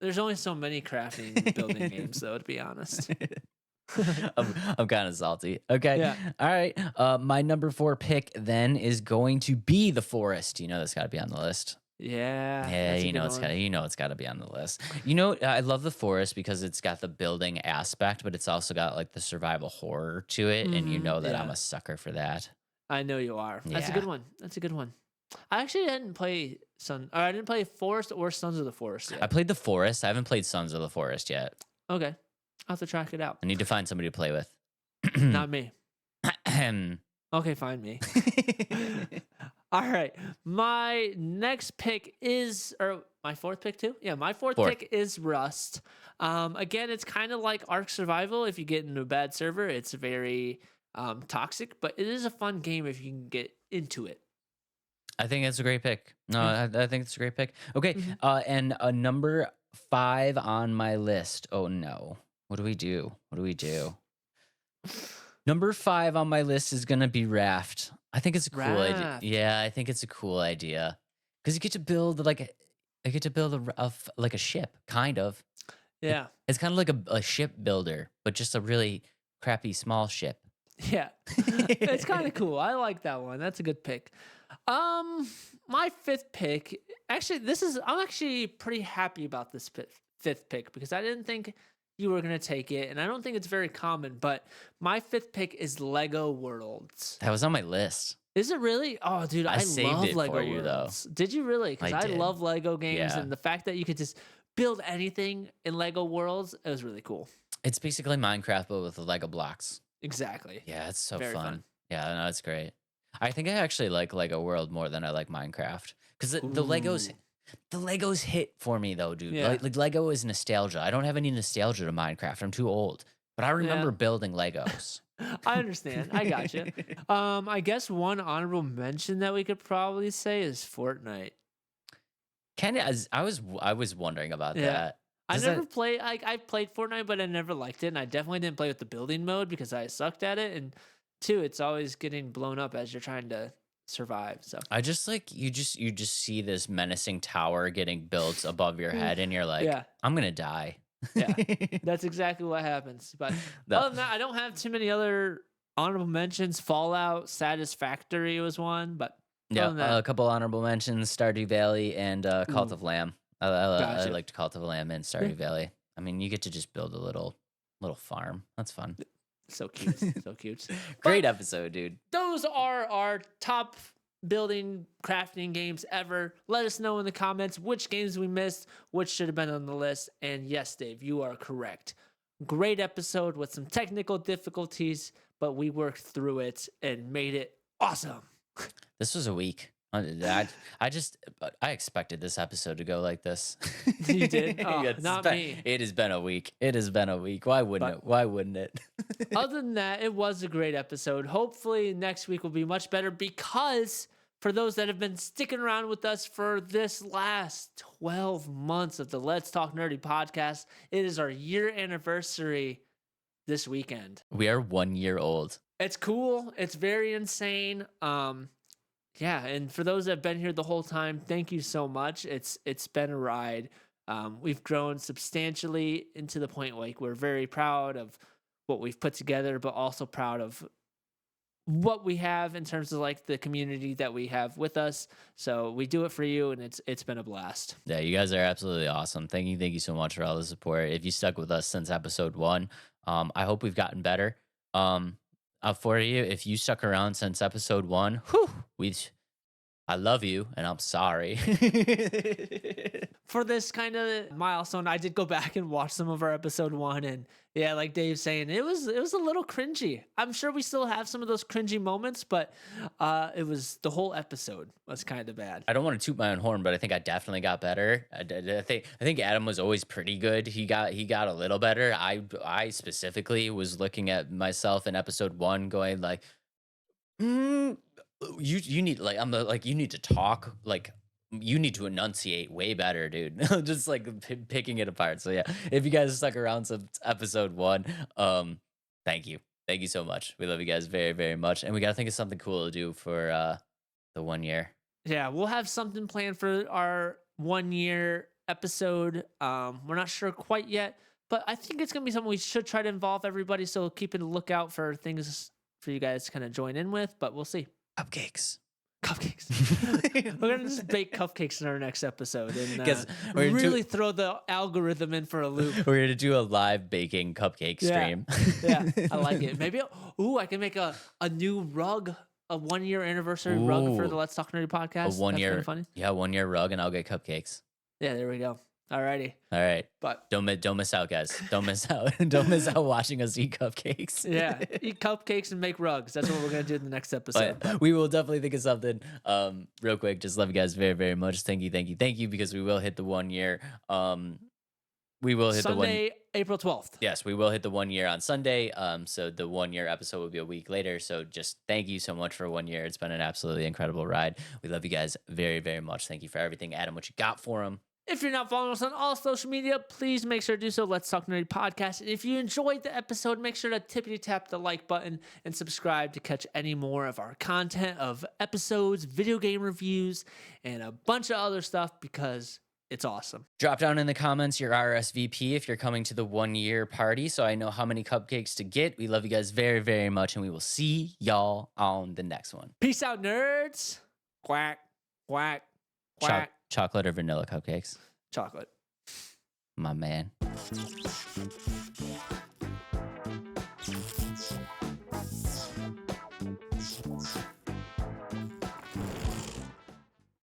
There's only so many crafting building games, though, to be honest. I'm kind of salty. Okay. Yeah. All right. My number 4 pick then is going to be The Forest. You know that's got to be on the list. Yeah. Yeah, that's a you know good it's one. got to be on the list. You know, I love The Forest because it's got the building aspect, but it's also got like the survival horror to it, and you Mhm, know that I'm yeah. a sucker for that. I know you are. That's a Yeah. good one. That's a good one. I actually didn't play I didn't play Forest or Sons of the Forest I yet. played The Forest. I haven't played Sons of the Forest yet. Okay. I'll have to track it out. I need to find somebody to play with. Not me. Okay, find me. All right. My next pick is, or my fourth pick too? Yeah, my fourth Fourth. pick is Rust. Again, it's kind of like Ark Survival. If you get into a bad server, it's very toxic, but it is a fun game if you can get into it. I think it's a great pick. No, I think it's a great pick. Okay, Mhm. and number 5 on my list. Oh no, what do we do? Number 5 on my list is gonna be Raft. I think it's a cool idea. Raft. Yeah, I think it's a cool idea because you get to build like a ship, kind of. Yeah. It's kind of like a ship builder, but just a really crappy small ship. Yeah. It's kind of cool. I like that one. That's a good pick. My fifth pick, actually, I'm actually pretty happy about this fifth pick because I didn't think you were going to take it, and I don't think it's very common, but my fifth pick is Lego Worlds. That was on my list. Is it really? Oh, dude, I saved love it for Lego you, though. Worlds. Did you really? Because I I did. love Lego games, Yeah. and the fact that you could just build anything in Lego Worlds, it was really cool. It's basically Minecraft, but with Lego blocks. Exactly. Yeah, it's so Very fun. fun. Yeah, no, it's great. I think I actually like Lego World more than I like Minecraft because the Legos hit for me though, dude. Yeah. Like Lego is nostalgia. I don't have any nostalgia to Minecraft. I'm too old, but I remember Yeah. building Legos. I understand. I got you. I guess one honorable mention that we could probably say is Fortnite. I was wondering about Yeah. that. I Does never that- played. I played Fortnite, but I never liked it, and I definitely didn't play with the building mode because I sucked at it. And two, it's always getting blown up as you're trying to survive. So I just like you just see this menacing tower getting built above your head, and you're like, Yeah. I'm gonna die. yeah, that's exactly what happens. But No. other than that, I don't have too many other honorable mentions. Fallout, Satisfactory was one, but Yeah, other than that, a couple honorable mentions: Stardew Valley and Cult Ooh. of Lamb. I Gotcha. liked Cult of Lamb and Stardew Valley. I mean, you get to just build a little farm. That's fun. so cute, so cute. Great But episode, dude. those are our top building crafting games ever. Let us know in the comments which games we missed, which should have been on the list. And yes, Dave, you are correct. Great episode with some technical difficulties, but we worked through it and made it awesome. This was a week. I expected this episode to go like this. You did? Oh, not me. It has been a week. Why wouldn't it? Other than that, it was a great episode. Hopefully next week will be much better because for those that have been sticking around with us for this last 12 months of the Let's Talk Nerdy podcast, it is our year anniversary this weekend. We are 1 year old. It's cool. It's very insane. Yeah, and for those that have been here the whole time, thank you so much. It's been a ride. We've grown substantially into the point like we're very proud of what we've put together, but also proud of what we have in terms of like the community that we have with us. So we do it for you, and it's been a blast. Yeah, you guys are absolutely awesome. Thank you so much for all the support. If you stuck with us since episode 1, I hope we've gotten better. For you, if you stuck around since episode 1, I love you, and I'm sorry. For this kind of milestone, I did go back and watch some of our episode 1, and yeah, like Dave's saying, it was a little cringy. I'm sure we still have some of those cringy moments, but it was the whole episode was kind of bad. I don't want to toot my own horn, but I think I definitely got better. I think Adam was always pretty good. He got a little better. I specifically was looking at myself in episode 1, going like, you need like you need to talk, like you need to enunciate way better, dude. Just like picking it apart. So yeah, if you guys stuck around since episode 1, thank you so much. We love you guys very, very much, and we gotta think of something cool to do for the 1 year. Yeah, we'll have something planned for our 1 year episode. We're not sure quite yet, but I think it's gonna be something we should try to involve everybody. So keep a lookout for things for you guys to kind of join in with, but we'll see. Cupcakes. We're gonna just bake cupcakes in our next episode and we're really throw the algorithm in for a loop. We're gonna do a live baking cupcake stream. Yeah, I like it. Maybe I can make a new rug, a 1 year anniversary rug for the Let's Talk Nerdy podcast. A 1 year, funny. Yeah, 1 year rug, and I'll get cupcakes. Yeah, there we go. Alrighty. All right. But don't miss out, guys. Don't miss out. Don't miss out watching us eat cupcakes. Yeah, eat cupcakes and make rugs. That's what we're gonna do in the next episode. But we will definitely think of something. Real quick, just love you guys very, very much. Thank you, because we will hit the 1 year. We will hit Sunday, April 12th. Yes, we will hit the 1 year on Sunday. So the 1 year episode will be a week later. So just thank you so much for 1 year. It's been an absolutely incredible ride. We love you guys very, very much. Thank you for everything. Adam, what you got for them? If you're not following us on all social media, please make sure to do so. Let's Talk Nerdy Podcast. And if you enjoyed the episode, make sure to tippity tap the like button and subscribe to catch any more of our content of episodes, video game reviews, and a bunch of other stuff because it's awesome. Drop down in the comments your RSVP if you're coming to the 1 year party, so I know how many cupcakes to get. We love you guys very, very much, and we will see y'all on the next one. Peace out, nerds. Quack, quack, quack. Chocolate or vanilla cupcakes? Chocolate. My man.